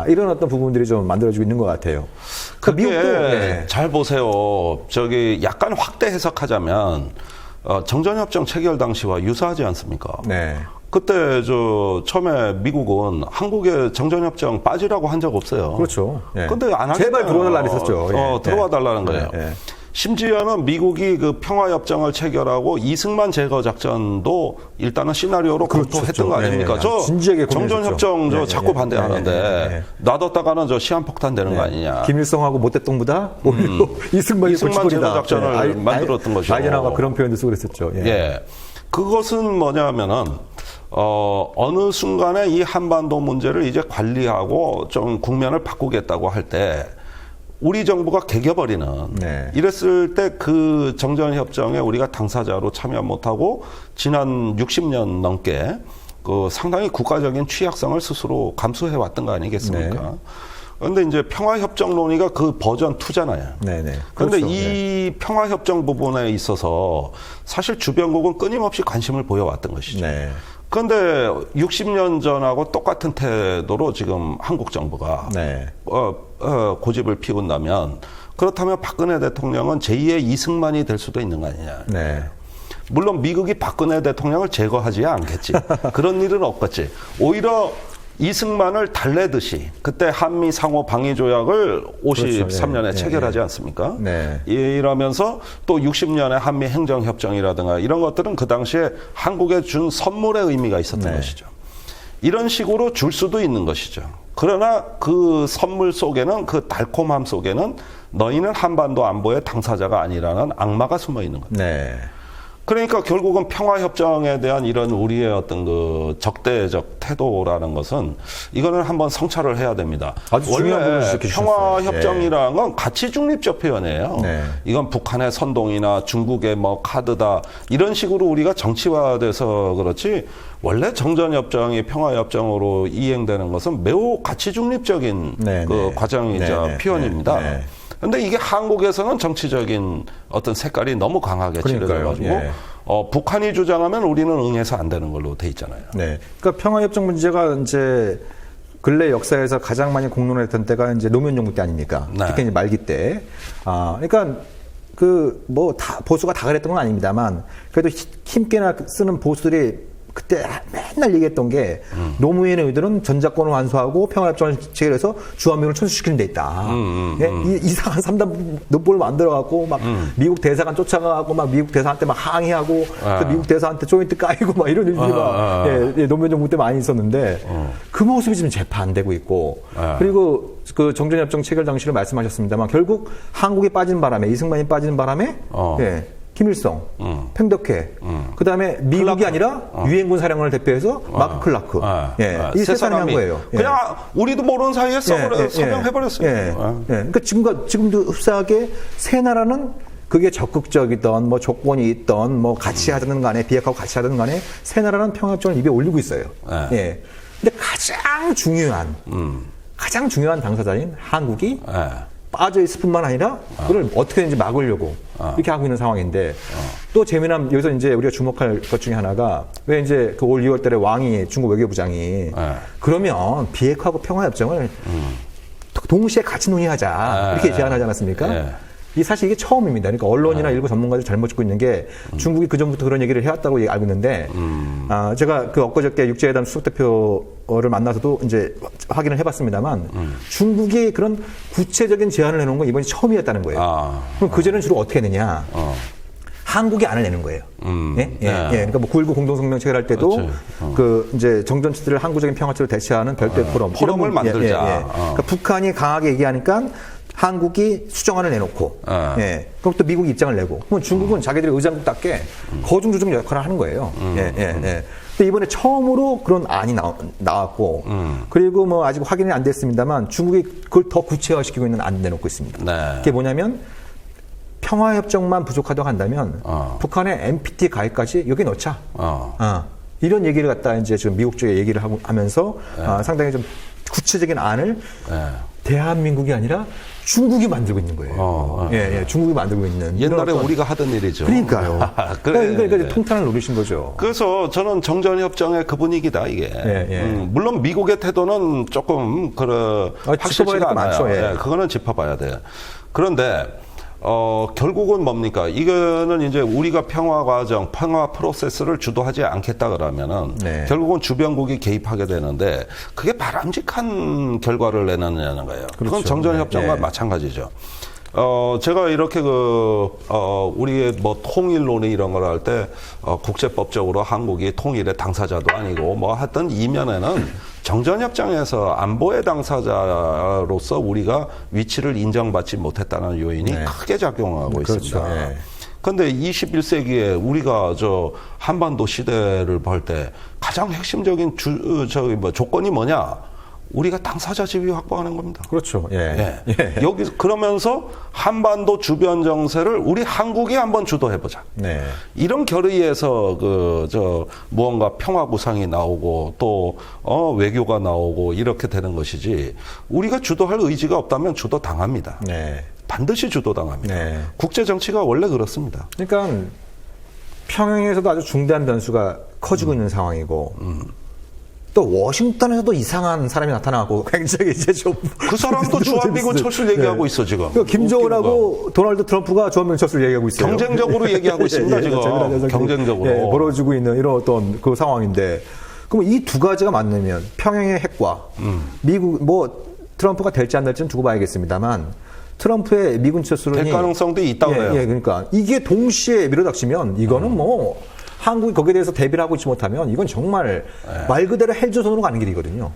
[SPEAKER 1] 이런 어떤 부분들이 좀 만들어지고 있는 것 같아요.
[SPEAKER 2] 미국도 잘 보세요. 약간 확대 해석하자면. 정전협정 체결 당시와 유사하지 않습니까? 그때 처음에 미국은 한국에 정전협정 빠지라고 한 적 없어요.
[SPEAKER 1] 그렇죠.
[SPEAKER 2] 근데 안 하겠다.
[SPEAKER 1] 제발 들어와 달라 했었죠.
[SPEAKER 2] 들어와 달라는 거예요. 심지어는 미국이 평화협정을 체결하고 이승만 제거 작전도 일단은 시나리오로 검토했던 거 아닙니까?
[SPEAKER 1] 진지하게
[SPEAKER 2] 정전협정 자꾸 반대하는데 놔뒀다가는 시한폭탄 되는 거 아니냐.
[SPEAKER 1] 김일성하고 모택동보다 이승만
[SPEAKER 2] 제거 작전을 만들었던 거죠.
[SPEAKER 1] 아이젠하워가 그런 표현도 쓰고 그랬었죠.
[SPEAKER 2] 그것은 뭐냐면은 어느 순간에 이 한반도 문제를 이제 관리하고 좀 국면을 바꾸겠다고 할 때 우리 정부가 개겨버리는 이랬을 때 그 정전협정에 우리가 당사자로 참여 못하고 지난 60년 넘게 상당히 국가적인 취약성을 스스로 감수해 왔던 거 아니겠습니까? 그런데 이제 평화협정 논의가 그 버전 2잖아요. 그런데 이 평화협정 부분에 있어서 사실 주변국은 끊임없이 관심을 보여왔던 것이죠. 그런데 60년 전하고 똑같은 태도로 지금 한국 정부가 고집을 피운다면 그렇다면 박근혜 대통령은 제2의 이승만이 될 수도 있는 거 아니냐. 물론 미국이 박근혜 대통령을 제거하지 않겠지. 그런 일은 없겠지. 오히려 이승만을 달래듯이 그때 한미 상호 방위 조약을 53년에 체결하지 않습니까? 이러면서 또 60년에 한미 행정협정이라든가 이런 것들은 그 당시에 한국에 준 선물의 의미가 있었던 것이죠. 이런 식으로 줄 수도 있는 것이죠. 그러나 그 선물 속에는 그 달콤함 속에는 너희는 한반도 안보의 당사자가 아니라는 악마가 숨어 있는 거죠. 그러니까 결국은 평화협정에 대한 이런 우리의 어떤 적대적 태도라는 것은 이거는 한번 성찰을 해야 됩니다. 원래 평화협정이라는 건 가치 중립적 표현이에요. 이건 북한의 선동이나 중국의 뭐 카드다 이런 식으로 우리가 정치화돼서 그렇지 원래 정전협정이 평화협정으로 이행되는 것은 매우 가치 중립적인 과정이자 표현입니다. 근데 이게 한국에서는 정치적인 어떤 색깔이 너무 강하게 칠해져가지고 북한이 주장하면 우리는 응해서 안 되는 걸로 돼 있잖아요.
[SPEAKER 1] 그러니까 평화협정 문제가 이제 근래 역사에서 가장 많이 공론했던 때가 이제 노무현 정부 때 아닙니까? 특히 이제 말기 때. 그러니까 다 보수가 다 그랬던 건 아닙니다만 그래도 힘께나 쓰는 보수들이 그때 맨날 얘기했던 게 노무현의 의도는 전작권을 완수하고 평화협정을 체결해서 주한미군을 천수시키는 데 있다. 이상한 3단 노보를 만들어갖고 막 미국 대사관 쫓아가고 막 미국 대사한테 막 항의하고 또 미국 대사한테 조인트 까이고 막 이런 일들이 막 노무현 정부 때 많이 있었는데 그 모습이 지금 재판되고 있고 그리고 그 정전협정 체결 당시를 말씀하셨습니다만 결국 한국이 빠진 바람에 이승만이 빠진 바람에 김일성, 팽덕회, 그 다음에 미국이 아니라 유엔군 사령관을 대표해서 마크 클라크. 이 세 사람이 한 거예요.
[SPEAKER 2] 그냥 우리도 모르는 사이에 서명해버렸어요.
[SPEAKER 1] 그러니까 지금도 흡사하게 세 나라는 그게 적극적이던 뭐 조건이 있던 뭐 같이 하든 간에 비핵화하고 같이 하든 간에 세 나라는 평화협정을 입에 올리고 있어요. 근데 가장 중요한 당사자인 한국이 빠져 있을 뿐만 아니라 그걸 어떻게든지 막으려고 이렇게 하고 있는 상황인데 또 재미난 여기서 이제 우리가 주목할 것 중에 하나가 왜 이제 그 올 2월 달에 왕이 중국 외교부장이 그러면 비핵화하고 평화협정을 동시에 같이 논의하자 이렇게 제안하지 않았습니까? 사실 이게 처음입니다. 그러니까 언론이나 일부 전문가들이 잘못 듣고 있는 게 중국이 그전부터 그런 얘기를 해왔다고 알고 있는데, 제가 그 엊그저께 육제회담 수석대표를 만나서도 이제 확인을 해봤습니다만, 중국이 그런 구체적인 제안을 해놓은 건 이번이 처음이었다는 거예요. 그럼 그전에는 주로 어떻게 했느냐? 한국이 안을 내는 거예요. 그러니까 뭐 9.19 공동성명 체결할 때도 그 이제 정전치들을 항구적인 평화체로 대체하는 별도의
[SPEAKER 2] 포럼을 만들자.
[SPEAKER 1] 그러니까 북한이 강하게 얘기하니까 한국이 수정안을 내놓고, 그럼 또 미국이 입장을 내고, 그럼 중국은 자기들의 의장국답게 거중조정 역할을 하는 거예요. 근데 이번에 처음으로 그런 안이 나왔고, 그리고 뭐 아직 확인이 안 됐습니다만 중국이 그걸 더 구체화시키고 있는 안 내놓고 있습니다. 그게 뭐냐면 평화협정만 부족하다고 한다면 북한의 NPT 가입까지 여기 넣자. 이런 얘기를 갖다 이제 지금 미국 쪽에 얘기를 하면서 상당히 좀 구체적인 안을 대한민국이 아니라 중국이 만들고 있는 거예요. 중국이 만들고 있는.
[SPEAKER 2] 옛날에 우리가 하던 일이죠.
[SPEAKER 1] 그러니까요. 그러니까 통탄을 노리신 거죠.
[SPEAKER 2] 그래서 저는 정전협정의 그 분위기다, 이게. 물론 미국의 태도는 조금, 확실치가 않아요. 그거는 짚어봐야 돼요. 그런데, 결국은 뭡니까? 이거는 이제 우리가 평화 과정, 평화 프로세스를 주도하지 않겠다 그러면은 결국은 주변국이 개입하게 되는데 그게 바람직한 결과를 내느냐는 거예요. 그건 정전협정과 마찬가지죠. 제가 이렇게 우리의 뭐 통일론이 이런 걸 할 때, 국제법적으로 한국이 통일의 당사자도 아니고 뭐 하여튼 이면에는 정전협정에서 안보의 당사자로서 우리가 위치를 인정받지 못했다는 요인이 크게 작용하고 있습니다. 그런데 21세기에 우리가 한반도 시대를 볼 때 가장 핵심적인 조건이 뭐냐? 우리가 당사자 지위 확보하는 겁니다.
[SPEAKER 1] 그렇죠.
[SPEAKER 2] 여기 그러면서 한반도 주변 정세를 우리 한국이 한번 주도해보자. 이런 결의에서 무언가 평화 구상이 나오고 또 외교가 나오고 이렇게 되는 것이지. 우리가 주도할 의지가 없다면 주도 당합니다. 반드시 주도 당합니다. 국제 정치가 원래 그렇습니다.
[SPEAKER 1] 그러니까 평양에서도 아주 중대한 변수가 커지고 있는 상황이고. 또 워싱턴에서도 이상한 사람이 나타나고 굉장히 이제 좀
[SPEAKER 2] 그 사람도 주한미군 철수를 얘기하고 있어 지금.
[SPEAKER 1] 김정은하고 도널드 트럼프가 주한미군 철수를 얘기하고 있어요.
[SPEAKER 2] 경쟁적으로 얘기하고 있습니다 지금. 경쟁적으로
[SPEAKER 1] 벌어지고 있는 이런 어떤 그 상황인데, 그럼 이 두 가지가 맞으면 평양의 핵과 미국 트럼프가 될지 안 될지는 두고 봐야겠습니다만 트럼프의 미군 철수론이
[SPEAKER 2] 될 가능성도 있다고 해요.
[SPEAKER 1] 그러니까 이게 동시에 밀어닥치면 이거는 한국이 거기에 대해서 대비를 하고 있지 못하면 이건 정말 말 그대로 헬조선으로 가는 길이거든요.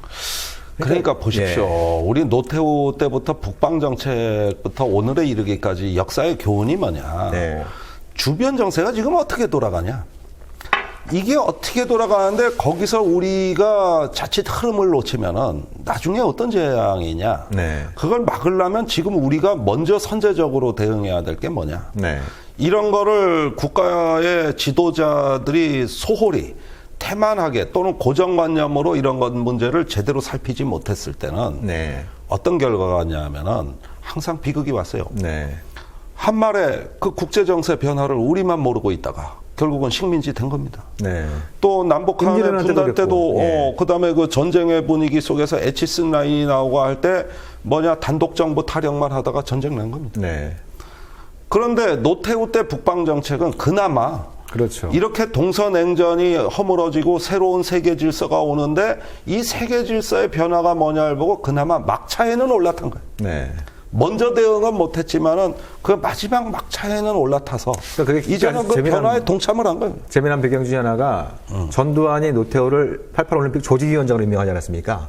[SPEAKER 2] 그러니까 보십시오. 우리 노태우 때부터 북방정책부터 오늘에 이르기까지 역사의 교훈이 뭐냐. 주변 정세가 지금 어떻게 돌아가냐. 이게 어떻게 돌아가는데 거기서 우리가 자칫 흐름을 놓치면은 나중에 어떤 재앙이냐. 그걸 막으려면 지금 우리가 먼저 선제적으로 대응해야 될 게 뭐냐. 이런 거를 국가의 지도자들이 소홀히 태만하게 또는 고정관념으로 이런 것 문제를 제대로 살피지 못했을 때는 어떤 결과가 왔냐면은 항상 비극이 왔어요. 한 말에 그 국제정세 변화를 우리만 모르고 있다가 결국은 식민지 된 겁니다. 또 남북한의 분단 때도 그다음에 그 전쟁의 분위기 속에서 에치슨 라인이 나오고 할 때 뭐냐 단독 정부 타령만 하다가 전쟁 난 겁니다. 그런데 노태우 때 북방 정책은 그나마 이렇게 동서냉전이 허물어지고 새로운 세계 질서가 오는데 이 세계 질서의 변화가 뭐냐를 보고 그나마 막차에는 올라탄 거예요. 먼저 대응은 못했지만은 그 마지막 막차에는 올라타서 이제는 그 변화에 동참을 한 거예요.
[SPEAKER 1] 재미난 배경 중에 하나가 전두환이 노태우를 88 올림픽 조직위원장으로 임명하지 않았습니까?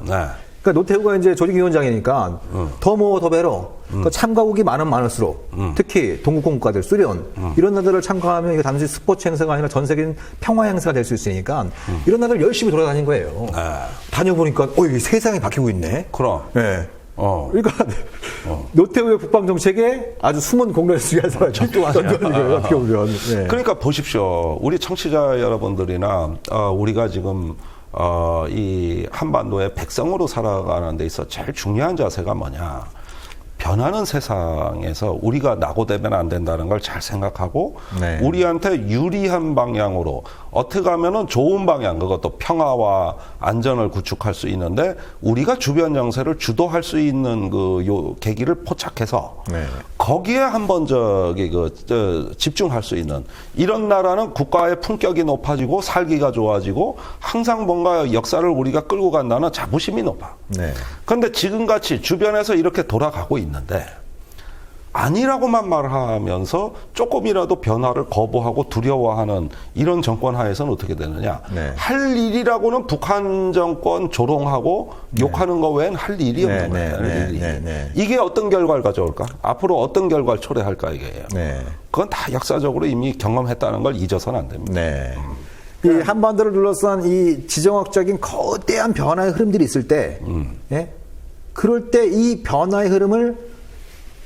[SPEAKER 1] 그러니까 노태우가 이제 조직위원장이니까 더 배러. 그러니까 참가국이 많을수록 특히 동구권 국가들, 소련 이런 나라들을 참가하면 이게 단지 스포츠 행사가 아니라 전 세계적인 평화 행사가 될 수 있으니까 이런 나라들 열심히 돌아다닌 거예요. 다녀보니까 이게 세상이 바뀌고 있네.
[SPEAKER 2] 그럼.
[SPEAKER 1] 네. 그러니까 노태우의 국방 정책에 아주 숨은 공로를 수리한 사람이 전두환이에요. 어떻게 보면. 네.
[SPEAKER 2] 그러니까 보십시오. 우리 청취자 여러분들이나 우리가 지금 이 한반도의 백성으로 살아가는 데 있어 제일 중요한 자세가 뭐냐. 변하는 세상에서 우리가 낙오되면 안 된다는 걸 잘 생각하고
[SPEAKER 1] 네.
[SPEAKER 2] 우리한테 유리한 방향으로 어떻게 하면은 좋은 방향, 그것도 평화와 안전을 구축할 수 있는데 우리가 주변 정세를 주도할 수 있는 요 계기를 포착해서
[SPEAKER 1] 네.
[SPEAKER 2] 거기에 한번 집중할 수 있는 이런 나라는 국가의 품격이 높아지고 살기가 좋아지고 항상 뭔가 역사를 우리가 끌고 간다는 자부심이 높아.
[SPEAKER 1] 네.
[SPEAKER 2] 그런데 지금같이 주변에서 이렇게 돌아가고 있는데 아니라고만 말하면서 조금이라도 변화를 거부하고 두려워하는 이런 정권 하에서는 어떻게 되느냐.
[SPEAKER 1] 네.
[SPEAKER 2] 할 일이라고는 북한 정권 조롱하고 욕하는 거 외엔 할 일이 없는 거예요. 이게 어떤 결과를 가져올까? 앞으로 어떤 결과를 초래할까 이게요.
[SPEAKER 1] 네.
[SPEAKER 2] 그건 다 역사적으로 이미 경험했다는 걸 잊어서는 안 됩니다.
[SPEAKER 1] 네. 이 한반도를 둘러싼 이 지정학적인 거대한 변화의 흐름들이 있을 때, 예? 그럴 때 이 변화의 흐름을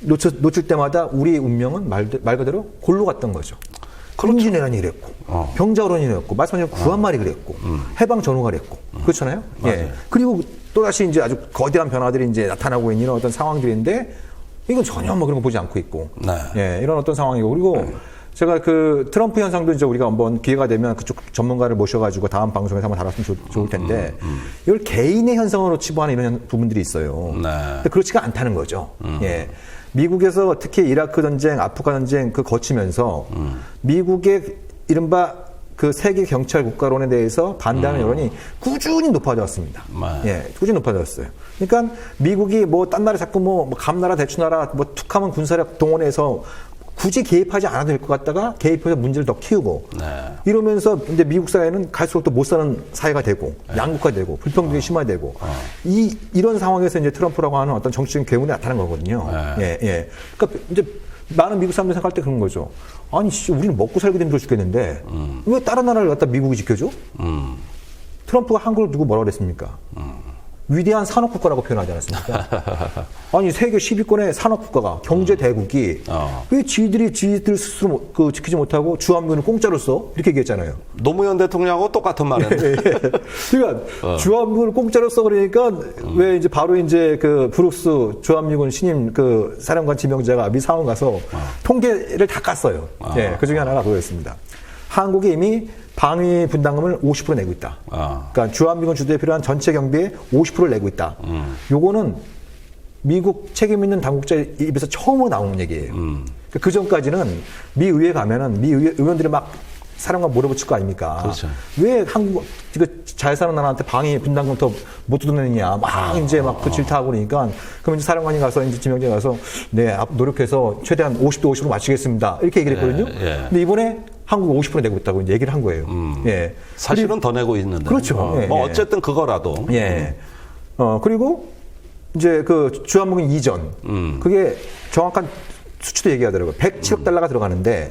[SPEAKER 1] 놓칠 때마다 우리의 운명은 말 그대로 골로 갔던 거죠. 임진왜란이 그랬고, 병자호란이 그랬고, 말씀하신 구한말이 그랬고, 해방 전후가 그랬고, 그렇잖아요. 예. 그리고 또 다시 이제 아주 거대한 변화들이 이제 나타나고 있는 이런 어떤 상황들인데, 이건 전혀 뭐 그런 거 보지 않고 있고,
[SPEAKER 2] 네.
[SPEAKER 1] 예, 이런 어떤 상황이고, 그리고 제가 그 트럼프 현상도 이제 우리가 한번 기회가 되면 그쪽 전문가를 모셔가지고 다음 방송에서 한번 다뤘으면 좋을 텐데, 이걸 개인의 현상으로 치부하는 이런 부분들이 있어요.
[SPEAKER 2] 네.
[SPEAKER 1] 근데 그렇지가 않다는 거죠. 예. 미국에서 특히 이라크 전쟁, 아프간 전쟁 거치면서 미국의 이른바 그 세계 경찰 국가론에 대해서 반대하는 여론이 꾸준히 높아졌습니다. 예, 꾸준히 높아졌어요. 그러니까 미국이 뭐 딴 나라 자꾸 뭐 감나라 대추나라 뭐 툭하면 군사력 동원해서 굳이 개입하지 않아도 될 것 같다가 개입해서 문제를 더 키우고 이러면서 이제 미국 사회는 갈수록 또 못 사는 사회가 되고 양극화되고 불평등이 심화되고 이런 상황에서 이제 트럼프라고 하는 어떤 정치적인 괴물이 나타난 거거든요. 예, 예. 그러니까 이제 많은 미국 사람들이 생각할 때 그런 거죠. 아니, 우리는 먹고 살기도 힘들어 죽겠는데 왜 다른 나라를 갖다 미국이 지켜줘? 트럼프가 한국을 두고 뭐라고 그랬습니까? 위대한 산업국가라고 표현하지 않았습니까? 아니, 세계 10위권의 산업국가가, 경제대국이, 왜 지들 스스로 지키지 못하고 주한미군을 공짜로 써? 이렇게 얘기했잖아요.
[SPEAKER 2] 노무현 대통령하고 똑같은 말이에요.
[SPEAKER 1] 그러니까, 주한미군을 공짜로 써 그러니까, 왜 이제 바로 이제 그 브룩스 주한미군 신임 그 사령관 지명자가 미 상원 가서 통계를 다 깠어요. 예, 그 중에 하나가 그거였습니다. 한국이 이미 방위 분담금을 50% 내고 있다. 그러니까 주한미군 주도에 필요한 전체 경비의 50%를 내고 있다. 요거는 미국 책임 있는 당국자 입에서 처음으로 나오는 얘기예요. 그 전까지는 미 의회 가면은 미 의원들이 막 사람과 몰아붙일 거 아닙니까?
[SPEAKER 2] 그렇죠.
[SPEAKER 1] 왜 한국 잘 사는 나라한테 방위 분담금 더 못 뜯어내느냐? 막 이제 막 그 질타하고 그러니까 그러면 이제 사령관이 가서 이제 지명자 가서 네 노력해서 최대한 50도 맞추겠습니다. 이렇게 얘기를 했거든요. 근데 이번에 한국 50% 내고 있다고 이제 얘기를 한 거예요. 예.
[SPEAKER 2] 사실은 더 내고 있는데.
[SPEAKER 1] 그렇죠. 예,
[SPEAKER 2] 뭐 어쨌든 그거라도.
[SPEAKER 1] 예. 그리고 이제 그 주한미군 이전. 그게 정확한 수치도 얘기하더라고요. 107억 달러가 들어가는데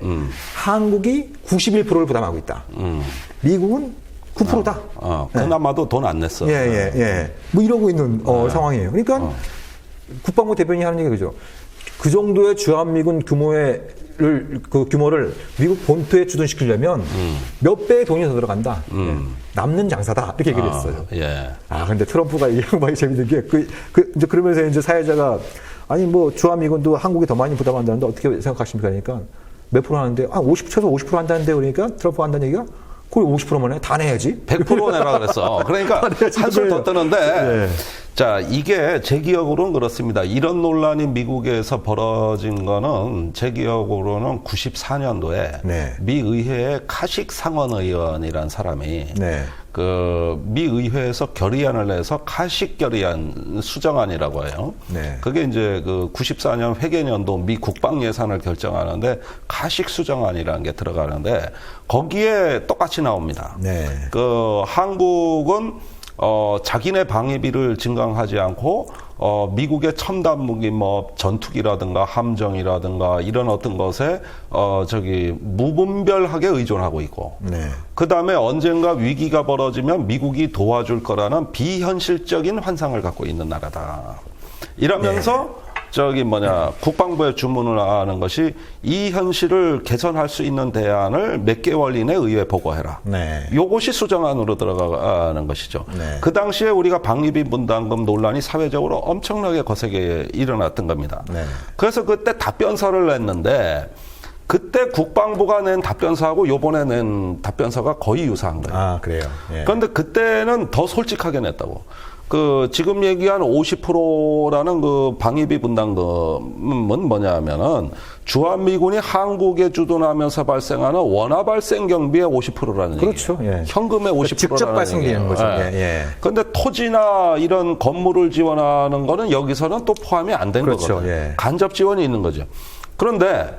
[SPEAKER 1] 한국이 91%를 부담하고 있다. 미국은 9%다.
[SPEAKER 2] 그나마도 돈 안 냈어.
[SPEAKER 1] 예. 뭐 이러고 있는 상황이에요. 그러니까 국방부 대변인이 하는 얘기가 그죠. 그 정도의 주한미군 규모를 미국 본토에 주둔시키려면 몇 배의 돈이 더 들어간다. 예. 남는 장사다. 이렇게 얘기를 했어요.
[SPEAKER 2] 예.
[SPEAKER 1] 근데 트럼프가 이 양반이 재밌는 게 이제 그러면서 이제 사회자가 아니 뭐 주한미군도 한국이 더 많이 부담한다는데 어떻게 생각하십니까? 그러니까 몇 프로 하는데 50% 한다는데 그러니까 트럼프가 한다는 얘기가 거의 50%만 해. 다 내야지.
[SPEAKER 2] 100% 내라 그랬어. 그러니까 한술 더 뜨는데
[SPEAKER 1] 네.
[SPEAKER 2] 자, 이게 제 기억으로는 그렇습니다. 이런 논란이 미국에서 벌어진 거는 제 기억으로는 94년도에
[SPEAKER 1] 네.
[SPEAKER 2] 미 의회의 카식 상원 의원이란 사람이
[SPEAKER 1] 네.
[SPEAKER 2] 그 미 의회에서 결의안을 내서 카식 결의안 수정안이라고 해요.
[SPEAKER 1] 네.
[SPEAKER 2] 그게 이제 그 94년 회계년도 미 국방 예산을 결정하는데 카식 수정안이라는 게 들어가는데 거기에 똑같이 나옵니다.
[SPEAKER 1] 네.
[SPEAKER 2] 그 한국은 자기네 방위비를 증강하지 않고 미국의 첨단 무기 뭐 전투기라든가 함정이라든가 이런 어떤 것에 무분별하게 의존하고 있고
[SPEAKER 1] 네.
[SPEAKER 2] 그다음에 언젠가 위기가 벌어지면 미국이 도와줄 거라는 비현실적인 환상을 갖고 있는 나라다. 이러면서 국방부에 주문을 하는 것이 이 현실을 개선할 수 있는 대안을 몇 개월 이내 의회에 보고해라.
[SPEAKER 1] 네.
[SPEAKER 2] 요것이 수정안으로 들어가는 것이죠.
[SPEAKER 1] 네.
[SPEAKER 2] 그 당시에 우리가 방위비 분담금 논란이 사회적으로 엄청나게 거세게 일어났던 겁니다.
[SPEAKER 1] 네.
[SPEAKER 2] 그래서 그때 답변서를 냈는데 그때 국방부가 낸 답변서하고 요번에 낸 답변서가 거의 유사한 거예요.
[SPEAKER 1] 아, 그래요. 예.
[SPEAKER 2] 그런데 그때는 더 솔직하게 냈다고. 지금 얘기한 50%라는 그 방위비 분담금은 뭐냐면은 주한미군이 한국에 주둔하면서 발생하는 원화 발생 경비의 50%라는
[SPEAKER 1] 그렇죠.
[SPEAKER 2] 얘기예요.
[SPEAKER 1] 예.
[SPEAKER 2] 현금의 50%라는
[SPEAKER 1] 직접 발생되는 거죠. 예.
[SPEAKER 2] 그런데 토지나 이런 건물을 지원하는 거는 여기서는 또 포함이 안 된
[SPEAKER 1] 그렇죠.
[SPEAKER 2] 거거든요.
[SPEAKER 1] 예.
[SPEAKER 2] 간접 지원이 있는 거죠. 그런데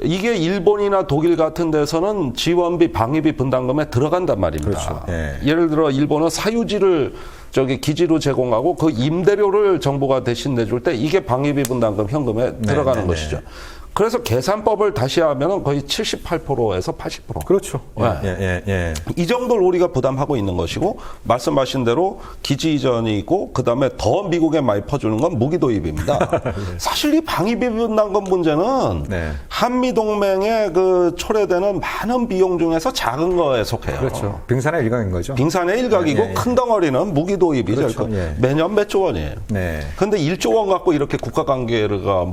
[SPEAKER 2] 이게 일본이나 독일 같은 데서는 지원비, 방위비 분담금에 들어간단 말입니다.
[SPEAKER 1] 그렇죠. 예.
[SPEAKER 2] 예를 들어 일본은 사유지를 기지로 제공하고 그 임대료를 정부가 대신 내줄 때 이게 방위비 분담금 현금에 들어가는 것이죠. 그래서 계산법을 다시 하면 거의 78%에서 80%.
[SPEAKER 1] 그렇죠.
[SPEAKER 2] 예. 이 정도를 우리가 부담하고 있는 것이고 말씀하신 대로 기지 이전이 있고 그다음에 더 미국에 많이 퍼주는 건 무기 도입입니다. 사실 이 방위비 분담금 문제는 한미 동맹에 초래되는 많은 비용 중에서 작은 거에 속해요.
[SPEAKER 1] 그렇죠. 빙산의 일각인 거죠.
[SPEAKER 2] 빙산의 일각이고 큰 덩어리는 무기 도입이죠.
[SPEAKER 1] 그렇죠.
[SPEAKER 2] 매년 몇 조 원이에요. 그런데 1조 원 갖고 이렇게 국가 관계가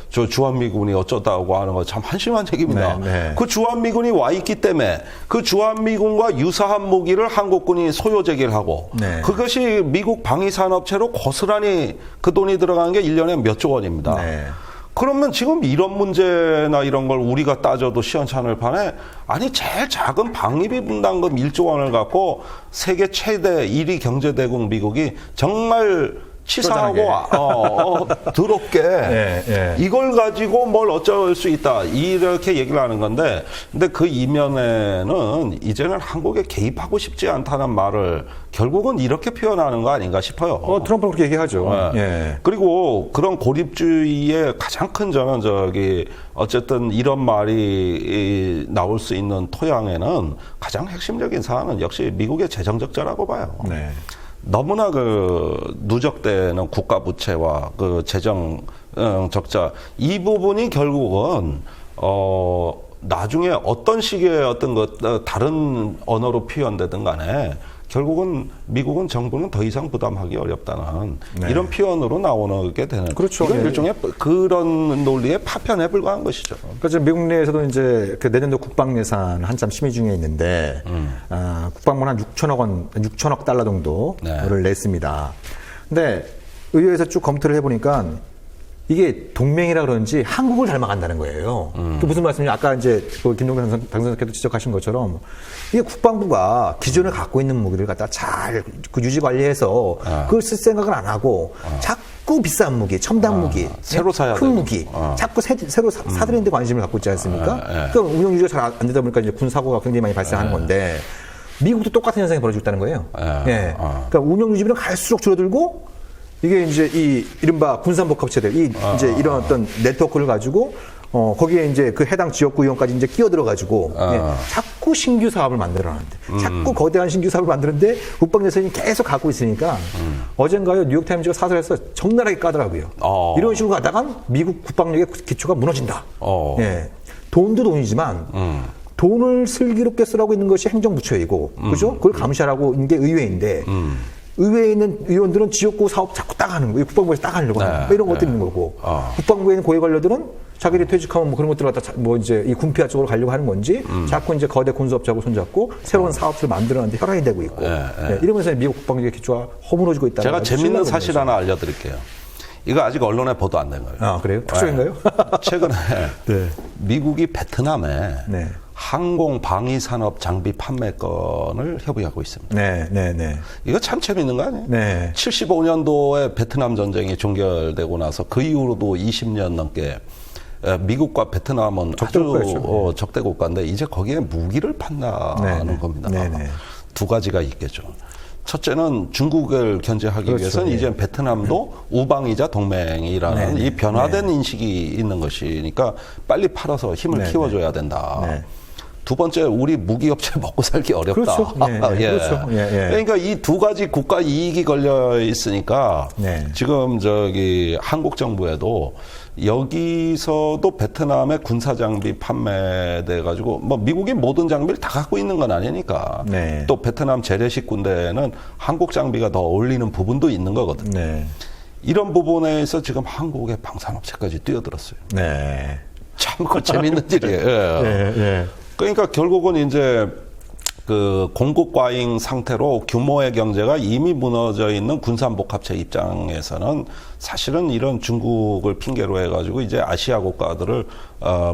[SPEAKER 2] 주한미군이 어쩌다고 하는 거 참 한심한 얘기입니다. 그 주한미군이 와 있기 때문에 그 주한미군과 유사한 무기를 한국군이 소요 제기를 하고 그것이 미국 방위산업체로 고스란히 그 돈이 들어가는 게 1년에 몇 조 원입니다. 그러면 지금 이런 문제나 이런 걸 우리가 따져도 시원찮을 판에 제일 작은 방위비 분담금 1조 원을 갖고 세계 최대 1위 경제대국 미국이 정말 치사하고 더럽게 이걸 가지고 뭘 어쩔 수 있다 이렇게 얘기를 하는 건데 근데 그 이면에는 이제는 한국에 개입하고 싶지 않다는 말을 결국은 이렇게 표현하는 거 아닌가 싶어요.
[SPEAKER 1] 트럼프는 그렇게 얘기하죠.
[SPEAKER 2] 그리고 그런 고립주의의 가장 큰 점은 어쨌든 이런 말이 나올 수 있는 토양에는 가장 핵심적인 사안은 역시 미국의 재정 적자라고 봐요. 너무나 누적되는 국가 부채와 재정 적자 이 부분이 결국은 나중에 어떤 식의 다른 언어로 표현되든 간에 결국은 미국은 정부는 더 이상 부담하기 어렵다는 이런 표현으로 나오게 되는
[SPEAKER 1] 그렇죠.
[SPEAKER 2] 이건 일종의 그런 논리에 파편에 불과한 것이죠.
[SPEAKER 1] 그래서 미국 내에서도 이제 내년도 국방 예산 한참 심의 중에 있는데 국방부는 한 6천억 달러 정도를 냈습니다. 근데 의회에서 쭉 검토를 해보니까 이게 동맹이라 그런지 한국을 닮아간다는 거예요. 그 무슨 말씀이냐? 아까 이제 김종대 당선자께도 지적하신 것처럼 이게 국방부가 기존에 갖고 있는 무기를 갖다 잘 유지 관리해서 그걸 쓸 생각을 안 하고 자꾸 비싼 무기, 첨단 무기,
[SPEAKER 2] 새로 사야
[SPEAKER 1] 큰 무기, 자꾸 새로 사들이는 데 관심을 갖고 있지 않습니까? 그러니까 운영 유지가 잘 안 되다 보니까 이제 군 사고가 굉장히 많이 발생하는 건데 미국도 똑같은 현상이 벌어지고 있다는 거예요. 그러니까 운영 유지비는 갈수록 줄어들고 이게 이제 이른바 군산복합체들, 이제 이런 어떤 네트워크를 가지고, 거기에 이제 그 해당 지역구 의원까지 이제 끼어들어가지고, 자꾸 신규 사업을 만들어놨는데, 자꾸 거대한 신규 사업을 만드는데, 국방 예산이 계속 갖고 있으니까, 어젠가요, 뉴욕타임즈가 사설에서 적나라하게 까더라고요. 이런 식으로 가다가 미국 국방력의 기초가 무너진다. 돈도 돈이지만, 돈을 슬기롭게 쓰라고 있는 것이 행정부처이고, 그죠? 그걸 감시하라고 있는 게 의회인데, 의회에 있는 의원들은 지역구 사업 자꾸 따가는 거예요. 국방부에서 따가려고 하는 거. 이런 것들이 있는 거고. 국방부에 있는 고위 관료들은 자기들이 퇴직하면 그런 것들을 갖다 이제 이 군피화 쪽으로 가려고 하는 건지 자꾸 이제 거대 군수업자하고 손잡고 새로운 사업을 만들어내는데 혈안이 되고 있고. 이러면서 미국 국방력의 기초가 허물어지고 있다는
[SPEAKER 2] 제가 재밌는 사실 하나 알려드릴게요. 이거 아직 언론에 보도 안 된 거예요.
[SPEAKER 1] 그래요? 특수인가요?
[SPEAKER 2] 최근에 미국이 베트남에 항공 방위 산업 장비 판매권을 협의하고 있습니다. 이거 참 재밌는 거 아니에요? 75년도에 베트남 전쟁이 종결되고 나서 그 이후로도 20년 넘게 미국과 베트남은 아주 적대 국가인데 이제 거기에 무기를 판다는 겁니다. 두 가지가 있겠죠. 첫째는 중국을 견제하기
[SPEAKER 1] 그렇죠.
[SPEAKER 2] 위해서는
[SPEAKER 1] 예.
[SPEAKER 2] 이제 베트남도 우방이자 동맹이라는
[SPEAKER 1] 네.
[SPEAKER 2] 이 변화된 인식이 있는 것이니까 빨리 팔아서 힘을
[SPEAKER 1] 네.
[SPEAKER 2] 키워줘야 된다.
[SPEAKER 1] 네.
[SPEAKER 2] 두 번째, 우리 무기업체 먹고 살기 어렵다.
[SPEAKER 1] 그렇죠. 예, 예. 그렇죠. 예, 예.
[SPEAKER 2] 그러니까 이 두 가지 국가 이익이 걸려 있으니까
[SPEAKER 1] 네.
[SPEAKER 2] 지금 한국 정부에도 여기서도 베트남의 군사 장비 판매돼 가지고 뭐 미국이 모든 장비를 다 갖고 있는 건 아니니까
[SPEAKER 1] 네.
[SPEAKER 2] 또 베트남 재래식 군대는 한국 장비가 더 어울리는 부분도 있는 거거든요.
[SPEAKER 1] 네.
[SPEAKER 2] 이런 부분에서 지금 한국의 방산업체까지 뛰어들었어요.
[SPEAKER 1] 네.
[SPEAKER 2] 참 그 재밌는 일이에요.
[SPEAKER 1] 예, 예.
[SPEAKER 2] 그러니까 결국은 이제 그 공급 과잉 상태로 규모의 경제가 이미 무너져 있는 군산복합체 입장에서는 사실은 이런 중국을 핑계로 해가지고 이제 아시아 국가들을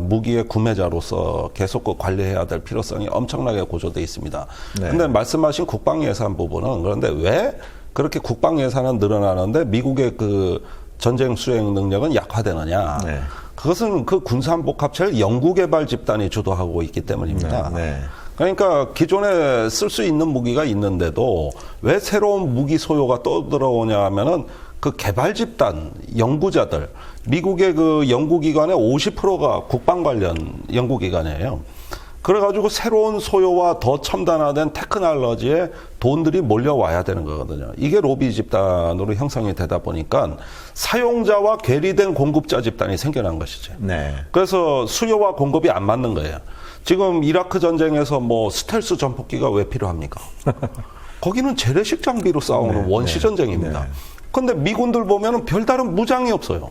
[SPEAKER 2] 무기의 구매자로서 계속 관리해야 될 필요성이 엄청나게 고조돼 있습니다.
[SPEAKER 1] 네.
[SPEAKER 2] 근데 말씀하신 국방 예산 부분은 그런데 왜 그렇게 국방 예산은 늘어나는데 미국의 그 전쟁 수행 능력은 약화되느냐?
[SPEAKER 1] 네.
[SPEAKER 2] 그것은 그 군산복합체를 연구개발 집단이 주도하고 있기 때문입니다.
[SPEAKER 1] 네.
[SPEAKER 2] 그러니까 기존에 쓸 수 있는 무기가 있는데도 왜 새로운 무기 소요가 또 들어오냐 하면은 그 개발 집단, 연구자들, 미국의 그 연구기관의 50%가 국방 관련 연구기관이에요. 그래가지고 새로운 소요와 더 첨단화된 테크놀로지에 돈들이 몰려와야 되는 거거든요. 이게 로비 집단으로 형성이 되다 보니까 사용자와 괴리된 공급자 집단이 생겨난 것이죠.
[SPEAKER 1] 네.
[SPEAKER 2] 그래서 수요와 공급이 안 맞는 거예요. 지금 이라크 전쟁에서 뭐 스텔스 전폭기가 왜 필요합니까? 거기는 재래식 장비로 싸우는
[SPEAKER 1] 네,
[SPEAKER 2] 원시 전쟁입니다. 그런데 미군들 보면은 별다른 무장이 없어요.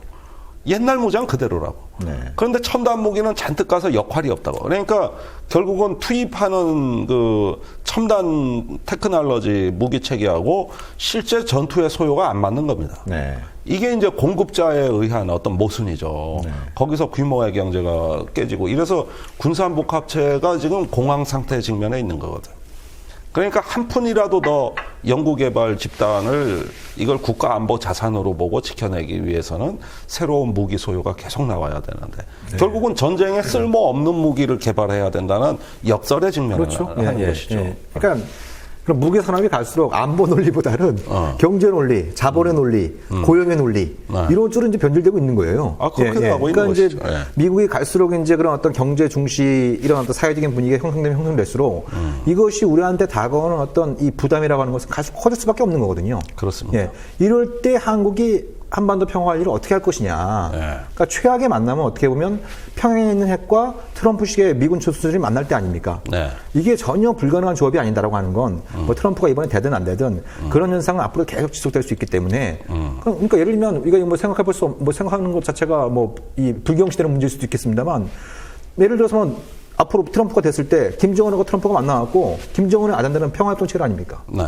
[SPEAKER 2] 옛날 무장 그대로라고.
[SPEAKER 1] 네.
[SPEAKER 2] 그런데 첨단 무기는 잔뜩 가서 역할이 없다고. 그러니까 결국은 투입하는 그 첨단 테크놀로지 무기 체계하고 실제 전투의 소요가 안 맞는 겁니다.
[SPEAKER 1] 네.
[SPEAKER 2] 이게 이제 공급자에 의한 어떤 모순이죠.
[SPEAKER 1] 네.
[SPEAKER 2] 거기서 규모의 경제가 깨지고 이래서 군산복합체가 지금 공황 상태에 직면해 있는 거거든. 그러니까 한 푼이라도 더 연구개발 집단을 이걸 국가안보 자산으로 보고 지켜내기 위해서는 새로운 무기 소요가 계속 나와야 되는데 결국은 전쟁에 쓸모없는 무기를 개발해야 된다는 역설에 직면하는
[SPEAKER 1] 그렇죠.
[SPEAKER 2] 것이죠.
[SPEAKER 1] 그러니까 그럼 무기 산업이 갈수록 안보 논리보다는 경제 논리, 자본의 논리, 고용의 논리 이런 쪽으로 이제 변질되고 있는 거예요.
[SPEAKER 2] 그렇게 가고
[SPEAKER 1] 그러니까
[SPEAKER 2] 있는
[SPEAKER 1] 이제
[SPEAKER 2] 것이죠.
[SPEAKER 1] 미국이 갈수록 이제 그런 어떤 경제 중시 이런 어떤 사회적인 분위기가 형성될수록 이것이 우리한테 다가오는 어떤 이 부담이라고 하는 것은 계속 커질 수밖에 없는 거거든요.
[SPEAKER 2] 그렇습니다.
[SPEAKER 1] 이럴 때 한국이 한반도 평화 관리를 어떻게 할 것이냐. 그러니까 최악의 만남은 어떻게 보면 평양에 있는 핵과 트럼프식의 미군 초수들이 만날 때 아닙니까?
[SPEAKER 2] 네.
[SPEAKER 1] 이게 전혀 불가능한 조합이 아니다라고 하는 건 뭐 트럼프가 이번에 되든 안 되든 그런 현상은 앞으로 계속 지속될 수 있기 때문에 그러니까 예를 들면 우리가 뭐 생각해볼 수 뭐 생각하는 것 자체가 뭐 이 불경시되는 문제일 수도 있겠습니다만 예를 들어서 앞으로 트럼프가 됐을 때 김정은하고 트럼프가 만나갖고 김정은의 아젠다는 평화협동체가 아닙니까?
[SPEAKER 2] 네.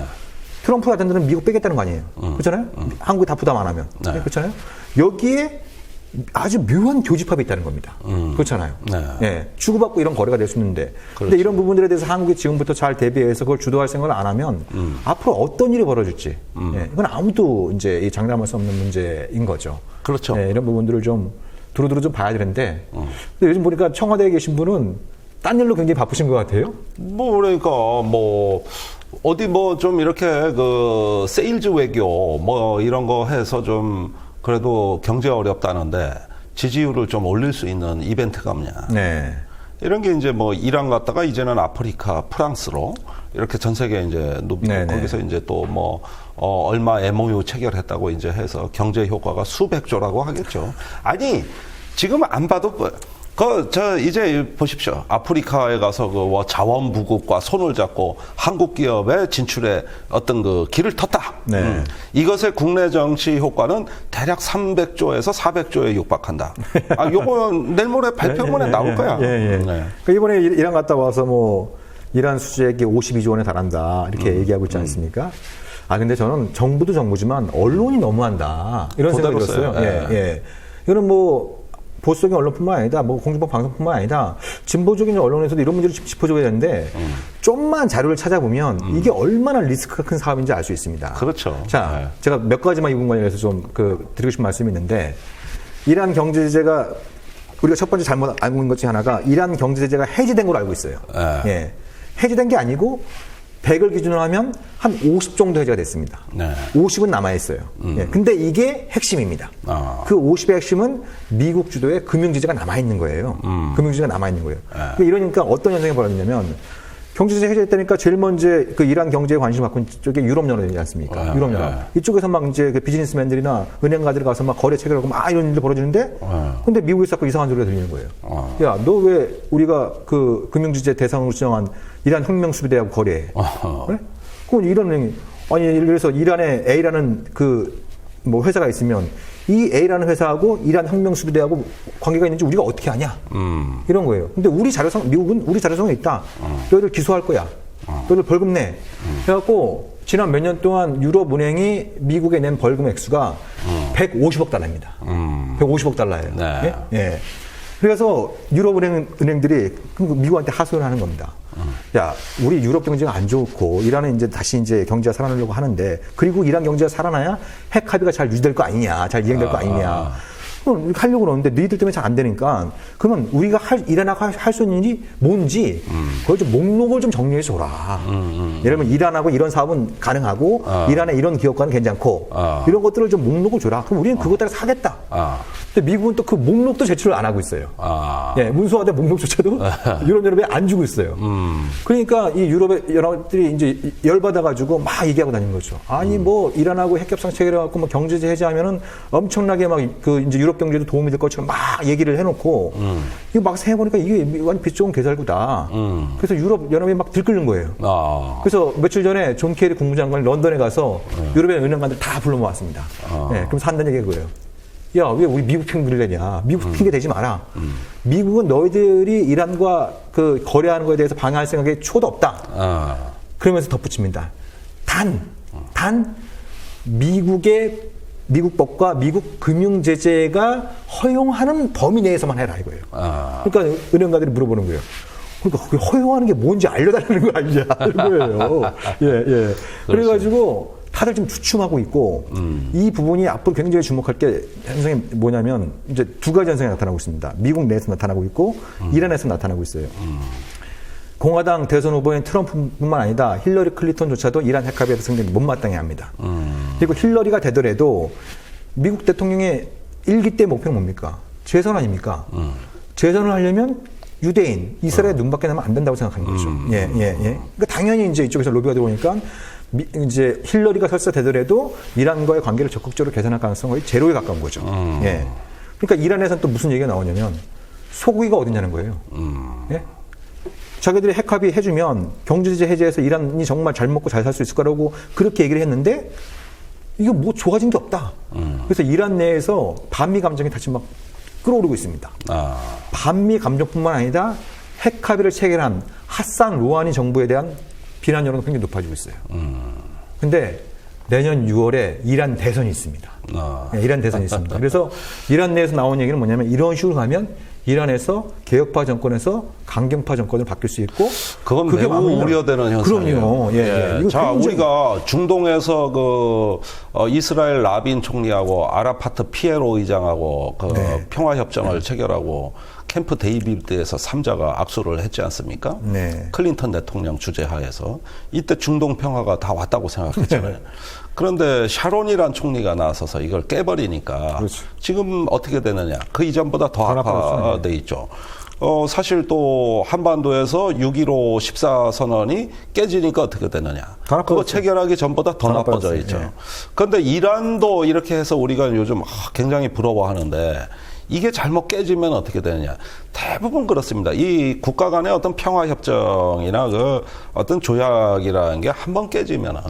[SPEAKER 1] 트럼프 아젠다는 미국 빼겠다는 거 아니에요. 그렇잖아요? 한국이 다 부담 안 하면.
[SPEAKER 2] 네.
[SPEAKER 1] 그렇잖아요? 여기에 아주 묘한 교집합이 있다는 겁니다. 그렇잖아요.
[SPEAKER 2] 네.
[SPEAKER 1] 예, 주고받고 이런 거래가 될 수 있는데.
[SPEAKER 2] 그렇죠.
[SPEAKER 1] 근데 이런 부분들에 대해서 한국이 지금부터 잘 대비해서 그걸 주도할 생각을 안 하면 앞으로 어떤 일이 벌어질지. 예, 이건 아무도 이제 이 장담할 수 없는 문제인 거죠.
[SPEAKER 2] 그렇죠.
[SPEAKER 1] 예, 이런 부분들을 좀 두루두루 좀 봐야 되는데. 근데 요즘 보니까 청와대에 계신 분은 딴 일로 굉장히 바쁘신 것 같아요.
[SPEAKER 2] 뭐 그러니까 뭐 어디 뭐 좀 이렇게 그 세일즈 외교 뭐 이런 거 해서 좀 그래도 경제 어렵다는데 지지율을 좀 올릴 수 있는 이벤트가 없냐.
[SPEAKER 1] 네.
[SPEAKER 2] 이런 게 이제 뭐 이란 갔다가 이제는 아프리카, 프랑스로 이렇게 전 세계 이제 누비고
[SPEAKER 1] 네네.
[SPEAKER 2] 거기서 이제 또 뭐 얼마 MOU 체결했다고 이제 해서 경제 효과가 수백조라고 하겠죠. 아니 지금 안 봐도 이제 보십시오. 아프리카에 가서 그 자원 부국과 손을 잡고 한국 기업의 진출에 어떤 그 길을 텄다.
[SPEAKER 1] 네.
[SPEAKER 2] 이것의 국내 정치 효과는 대략 300조에서 400조에 육박한다. 요거 내일 모레 발표문에 나올 거야.
[SPEAKER 1] 네. 그러니까 이번에 이란 갔다 와서 뭐 이란 수주액이 52조 원에 달한다 이렇게 얘기하고 있지 않습니까? 근데 저는 정부도 정부지만 언론이 너무한다 이런 생각이 들었어요. 예. 이거는 뭐 보수적인 언론뿐만 아니다, 뭐 공중파 방송뿐만 아니다, 진보적인 언론에서도 이런 문제를 짚어줘야 되는데 좀만 자료를 찾아보면 이게 얼마나 리스크가 큰 사업인지 알 수 있습니다.
[SPEAKER 2] 그렇죠.
[SPEAKER 1] 자, 제가 몇 가지만 이 부분 관련해서 좀 드리고 싶은 말씀이 있는데 이란 경제 제재가 우리가 첫 번째 잘못 알고 있는 것 중에 하나가 이란 경제 제재가 해지된 걸로 알고 있어요. 예, 해지된 게 아니고 100을 기준으로 하면 한 50 정도 해제가 됐습니다.
[SPEAKER 2] 네.
[SPEAKER 1] 50은 남아있어요. 예, 근데 이게 핵심입니다. 그 50의 핵심은 미국 주도의 금융지주가 남아있는 거예요. 금융지주가 남아있는 거예요. 이러니까 어떤 현상이 벌어지냐면 경제제재 해제했다니까 제일 먼저 그 이란 경제에 관심을 갖고 있는 쪽에 유럽연합이지 않습니까? 유럽연합. 이쪽에서 막 이제 그 비즈니스맨들이나 은행가들이 가서 막 거래 체결하고 막 이런 일도 벌어지는데 근데 미국에서 자꾸 이상한 소리가 들리는 거예요. 야, 너 왜 우리가 그 금융제재 대상으로 지정한 이란 혁명수비대하고 거래해? 그래? 그건 이런 은행이 아니 예를 들어서 이란에 A라는 그 뭐 회사가 있으면 이 A라는 회사하고 이란 혁명수비대하고 관계가 있는지 우리가 어떻게 아냐? 이런 거예요. 근데 우리 자료상, 미국은 우리 자료상에 있다. 너희들 기소할 거야. 너희들 벌금 내. 그래갖고 지난 몇 년 동안 유럽은행이 미국에 낸 벌금 액수가 150억 달러입니다. 150억 달러예요.
[SPEAKER 2] 네.
[SPEAKER 1] 예? 예. 그래서 유럽은행들이 미국한테 하소연을 하는 겁니다. 야, 우리 유럽 경제가 안 좋고 이란은 이제 다시 이제 경제가 살아나려고 하는데 그리고 이란 경제가 살아나야 핵 합의가 잘 유지될 거 아니냐, 잘 이행될 거 아니냐. 이렇게 하려고 그러는데 너희들 때문에 잘 안 되니까 그러면 우리가 이란하고 할 수 있는 일이 뭔지 그걸 좀 목록을 좀 정리해 줘라. 예를 들면 이란하고 이런 사업은 가능하고 이란의 이런 기업과는 괜찮고 이런 것들을 좀 목록을 줘라. 그럼 우리는 그것 따라서 하겠다. 근데 미국은 또 그 목록도 제출을 안 하고 있어요. 예, 문서화된 목록조차도 유럽연합에 안 주고 있어요. 그러니까 이 유럽의 연합들이 이제 열받아가지고 막 얘기하고 다니는 거죠. 아니 뭐 이란하고 핵협상 체결해갖고 뭐 경제제 해제하면은 엄청나게 막 그 이제 유럽 경제도 도움이 될 것처럼 막 얘기를 해놓고 이거 막 생각해보니까 이게 완전 빛 좋은 개살구다. 그래서 유럽 연합이 막 들끓는 거예요. 그래서 며칠 전에 존 케리 국무장관이 런던에 가서 유럽의 은행관들 다 불러 모았습니다. 네, 그럼 산다는 얘기가 그거예요. 야, 왜 우리 미국 핑계를 내냐? 미국 핑계 대지 마라. 미국은 너희들이 이란과 그 거래하는 거에 대해서 방해할 생각에 초도 없다. 그러면서 덧붙입니다. 단 미국 법과 미국 금융 제재가 허용하는 범위 내에서만 해라 이거예요. 그러니까 은행가들이 물어보는 거예요. 그러니까 그게 허용하는 게 뭔지 알려달라는 거 아니냐 이거예요. 예. 그래가지고 다들 좀 주춤하고 있고 이 부분이 앞으로 굉장히 주목할 게 현상이 뭐냐면 이제 두 가지 현상이 나타나고 있습니다. 미국 내에서 나타나고 있고 이란에서 나타나고 있어요. 공화당 대선 후보인 트럼프뿐만 아니다 힐러리 클린턴조차도 이란 핵합의에서 승리를 못마땅해 합니다. 그리고 힐러리가 되더라도 미국 대통령의 일기 때 목표는 뭡니까? 재선 아닙니까? 재선을 하려면 유대인, 이스라엘 눈밖에 나면 안 된다고 생각하는 거죠. 예. 그러니까 당연히 이제 이쪽에서 로비가 들어오니까 이제 힐러리가 설사 되더라도 이란과의 관계를 적극적으로 개선할 가능성은 거의 제로에 가까운 거죠. 예. 그러니까 이란에서는 또 무슨 얘기가 나오냐면 소고기가 어딨냐는 거예요. 예? 자기들이 핵합의 해주면 경제제재 해제해서 이란이 정말 잘 먹고 잘 살 수 있을 거라고 그렇게 얘기를 했는데 이거 뭐 좋아진 게 없다. 그래서 이란 내에서 반미 감정이 다시 막 끌어오르고 있습니다. 반미 감정뿐만 아니라 핵합의를 체결한 하산 루하니 정부에 대한 비난 여론도 굉장히 높아지고 있어요. 근데 내년 6월에 이란 대선이 있습니다. 네, 이란 대선이 있습니다. 그래서 이란 내에서 나온 얘기는 뭐냐면 이런 식으로 가면 이란에서 개혁파 정권에서 강경파 정권을 바뀔 수 있고
[SPEAKER 2] 그건 매우 우려되는 현상이에요.
[SPEAKER 1] 그럼요. 예.
[SPEAKER 2] 자, 우리가 중동에서 이스라엘 라빈 총리하고 아라파트 피에로 의장하고 평화협정을 체결하고 캠프 데이비드에서 3자가 악수를 했지 않습니까? 네. 클린턴 대통령 주재하에서 이때 중동 평화가 다 왔다고 생각했잖아요. 그런데 샤론이란 총리가 나서서 이걸 깨버리니까 그렇죠. 지금 어떻게 되느냐? 그 이전보다 더 악화돼 있죠. 사실 또 한반도에서 6.15 14선언이 깨지니까 어떻게 되느냐? 그거 체결하기 전보다 더 나빠져 있죠. 네. 그런데 이란도 이렇게 해서 우리가 요즘 굉장히 부러워하는데 이게 잘못 깨지면 어떻게 되느냐. 대부분 그렇습니다. 이 국가 간의 어떤 평화협정이나 그 어떤 조약이라는 게 한번 깨지면은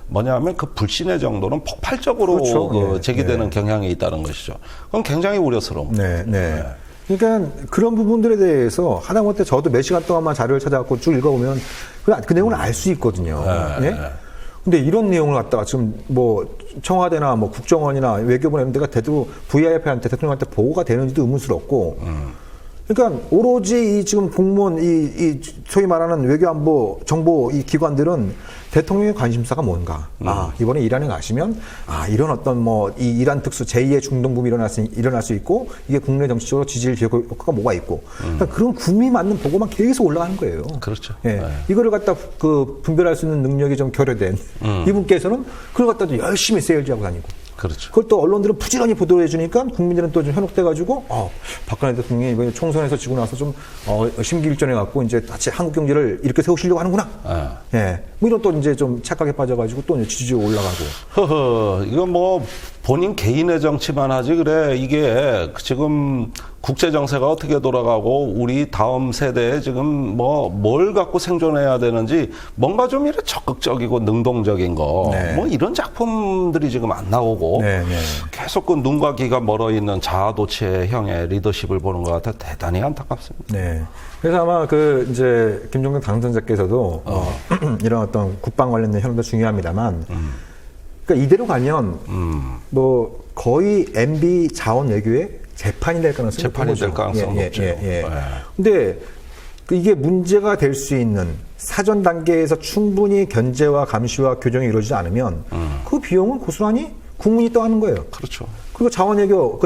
[SPEAKER 2] 뭐냐면 그 불신의 정도는 폭발적으로 그렇죠. 제기되는 경향이 있다는 것이죠. 그건 굉장히 우려스러운.
[SPEAKER 1] 네. 그러니까 그런 부분들에 대해서 하다못해 저도 몇 시간 동안만 자료를 찾아갖고 쭉 읽어보면 그 내용을 알 수 있거든요. 네? 근데 이런 내용을 갖다가 지금 뭐 청와대나 뭐 국정원이나 외교부 이런 데가 대대로 VIP한테 대통령한테 보고가 되는지도 의문스럽고
[SPEAKER 3] 그러니까 오로지 이 지금 공무원 이 소위 말하는 외교안보 정보 이 기관들은 대통령의 관심사가 뭔가. 이번에 이란에 가시면 이런 어떤 뭐 이 이란 특수 제2의 중동붐이 일어날 수 있고 이게 국내 정치적으로 지지율 효과가 뭐가 있고. 그러니까 그런 구미 맞는 보고만 계속 올라가는 거예요.
[SPEAKER 2] 그렇죠.
[SPEAKER 3] 예. 네. 이거를 갖다 그 분별할 수 있는 능력이 좀 결여된 이분께서는 그걸 갖다 열심히 세일즈하고 다니고.
[SPEAKER 2] 그렇죠.
[SPEAKER 3] 그걸 또 언론들은 부지런히 보도를 해주니까 국민들은 또 좀 현혹돼가지고, 박근혜 대통령이 이번에 총선에서 지고 나서 좀, 심기일전해갖고 이제 다시 한국 경제를 이렇게 세우시려고 하는구나. 예. 뭐 이런 또 이제 좀 착각에 빠져가지고 또 지지율 올라가고.
[SPEAKER 2] 이건 뭐 본인 개인의 정치만 하지 그래. 이게 지금 국제 정세가 어떻게 돌아가고 우리 다음 세대에 지금 뭐 뭘 갖고 생존해야 되는지 뭔가 좀 이렇게 적극적이고 능동적인 거.
[SPEAKER 3] 네.
[SPEAKER 2] 뭐 이런 작품들이 지금 안 나오고
[SPEAKER 3] 네.
[SPEAKER 2] 계속 그 눈과 귀가 멀어 있는 자아도취의 형의 리더십을 보는 것 같아 대단히 안타깝습니다.
[SPEAKER 3] 네. 그래서 아마 그 이제 김종대 당선자께서도 이런 어떤 국방 관련된 현안도 중요합니다만 그러니까 이대로 가면 뭐 거의 MB 자원 외교의 재판이 될 가능성이
[SPEAKER 2] 될 가능성이 높죠.
[SPEAKER 3] 근데 이게 문제가 될 수 있는 사전 단계에서 충분히 견제와 감시와 교정이 이루어지지 않으면 그 비용은 고스란히 국민이 떠안는 거예요.
[SPEAKER 2] 그렇죠.
[SPEAKER 3] 그리고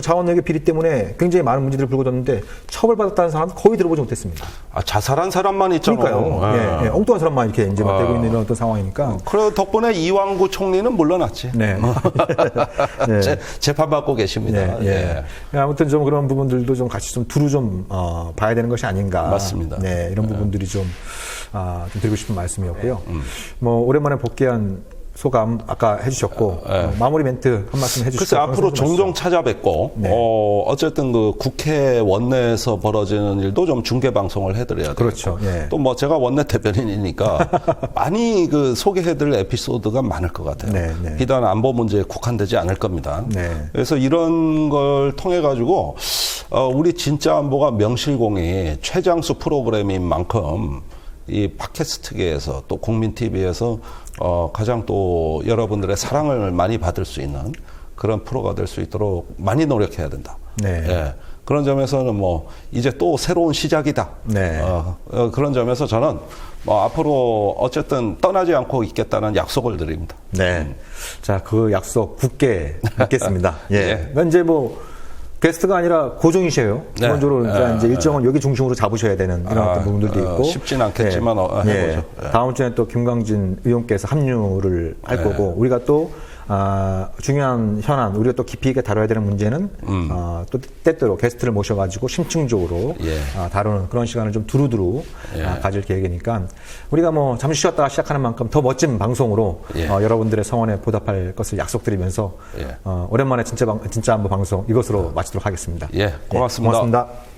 [SPEAKER 3] 자원외교 비리 때문에 굉장히 많은 문제들이 불거졌는데 처벌받았다는 사람은 거의 들어보지 못했습니다.
[SPEAKER 2] 자살한 사람만 있잖아요.
[SPEAKER 3] 그러니까요. 엉뚱한 사람만 이렇게 이제 막 되고 있는 이런 어떤 상황이니까.
[SPEAKER 2] 그래 덕분에 이왕구 총리는 물러났지.
[SPEAKER 3] 네.
[SPEAKER 2] 네. 재판받고 계십니다.
[SPEAKER 3] 네. 아무튼 좀 그런 부분들도 좀 같이 좀 두루 좀 봐야 되는 것이 아닌가.
[SPEAKER 2] 맞습니다.
[SPEAKER 3] 네, 이런 부분들이 좀 드리고 싶은 말씀이었고요. 뭐 오랜만에 복귀한 소감 아까 해주셨고 마무리 멘트 한 말씀 해주시고.
[SPEAKER 2] 글쎄 앞으로 종종 찾아뵙고 어쨌든 그 국회 원내에서 벌어지는 일도 좀 중계 방송을 해드려야 돼요.
[SPEAKER 3] 그렇죠. 예.
[SPEAKER 2] 또 뭐 제가 원내 대변인이니까 많이 그 소개해드릴 에피소드가 많을 것 같아요. 비단 안보 문제에 국한되지 않을 겁니다. 그래서 이런 걸 통해 가지고 우리 진짜 안보가 명실공히 최장수 프로그램인 만큼 이 팟캐스트계에서 또 국민 TV에서 가장 또 여러분들의 사랑을 많이 받을 수 있는 그런 프로가 될 수 있도록 많이 노력해야 된다. 예. 그런 점에서는 뭐 이제 또 새로운 시작이다. 그런 점에서 저는 뭐 앞으로 어쨌든 떠나지 않고 있겠다는 약속을 드립니다.
[SPEAKER 3] 네. 자, 그 약속 굳게 믿겠습니다. 예. 이제 뭐 게스트가 아니라 고정이셔요. 기본적으로 이제 일정은 여기 중심으로 잡으셔야 되는 이런 어떤 부분들도 있고.
[SPEAKER 2] 쉽진 않겠지만 해보죠.
[SPEAKER 3] 다음 주에 또 김광진 의원께서 합류를 할 거고, 우리가 또 중요한 현안, 우리가 또 깊이 있게 다뤄야 되는 문제는 또 때때로 게스트를 모셔가지고 심층적으로 다루는 그런 시간을 좀 두루두루 가질 계획이니까 우리가 뭐 잠시 쉬었다가 시작하는 만큼 더 멋진 방송으로 여러분들의 성원에 보답할 것을 약속드리면서 오랜만에 진짜 안보 방송 이것으로 마치도록 하겠습니다.
[SPEAKER 2] 고맙습니다.
[SPEAKER 3] 고맙습니다.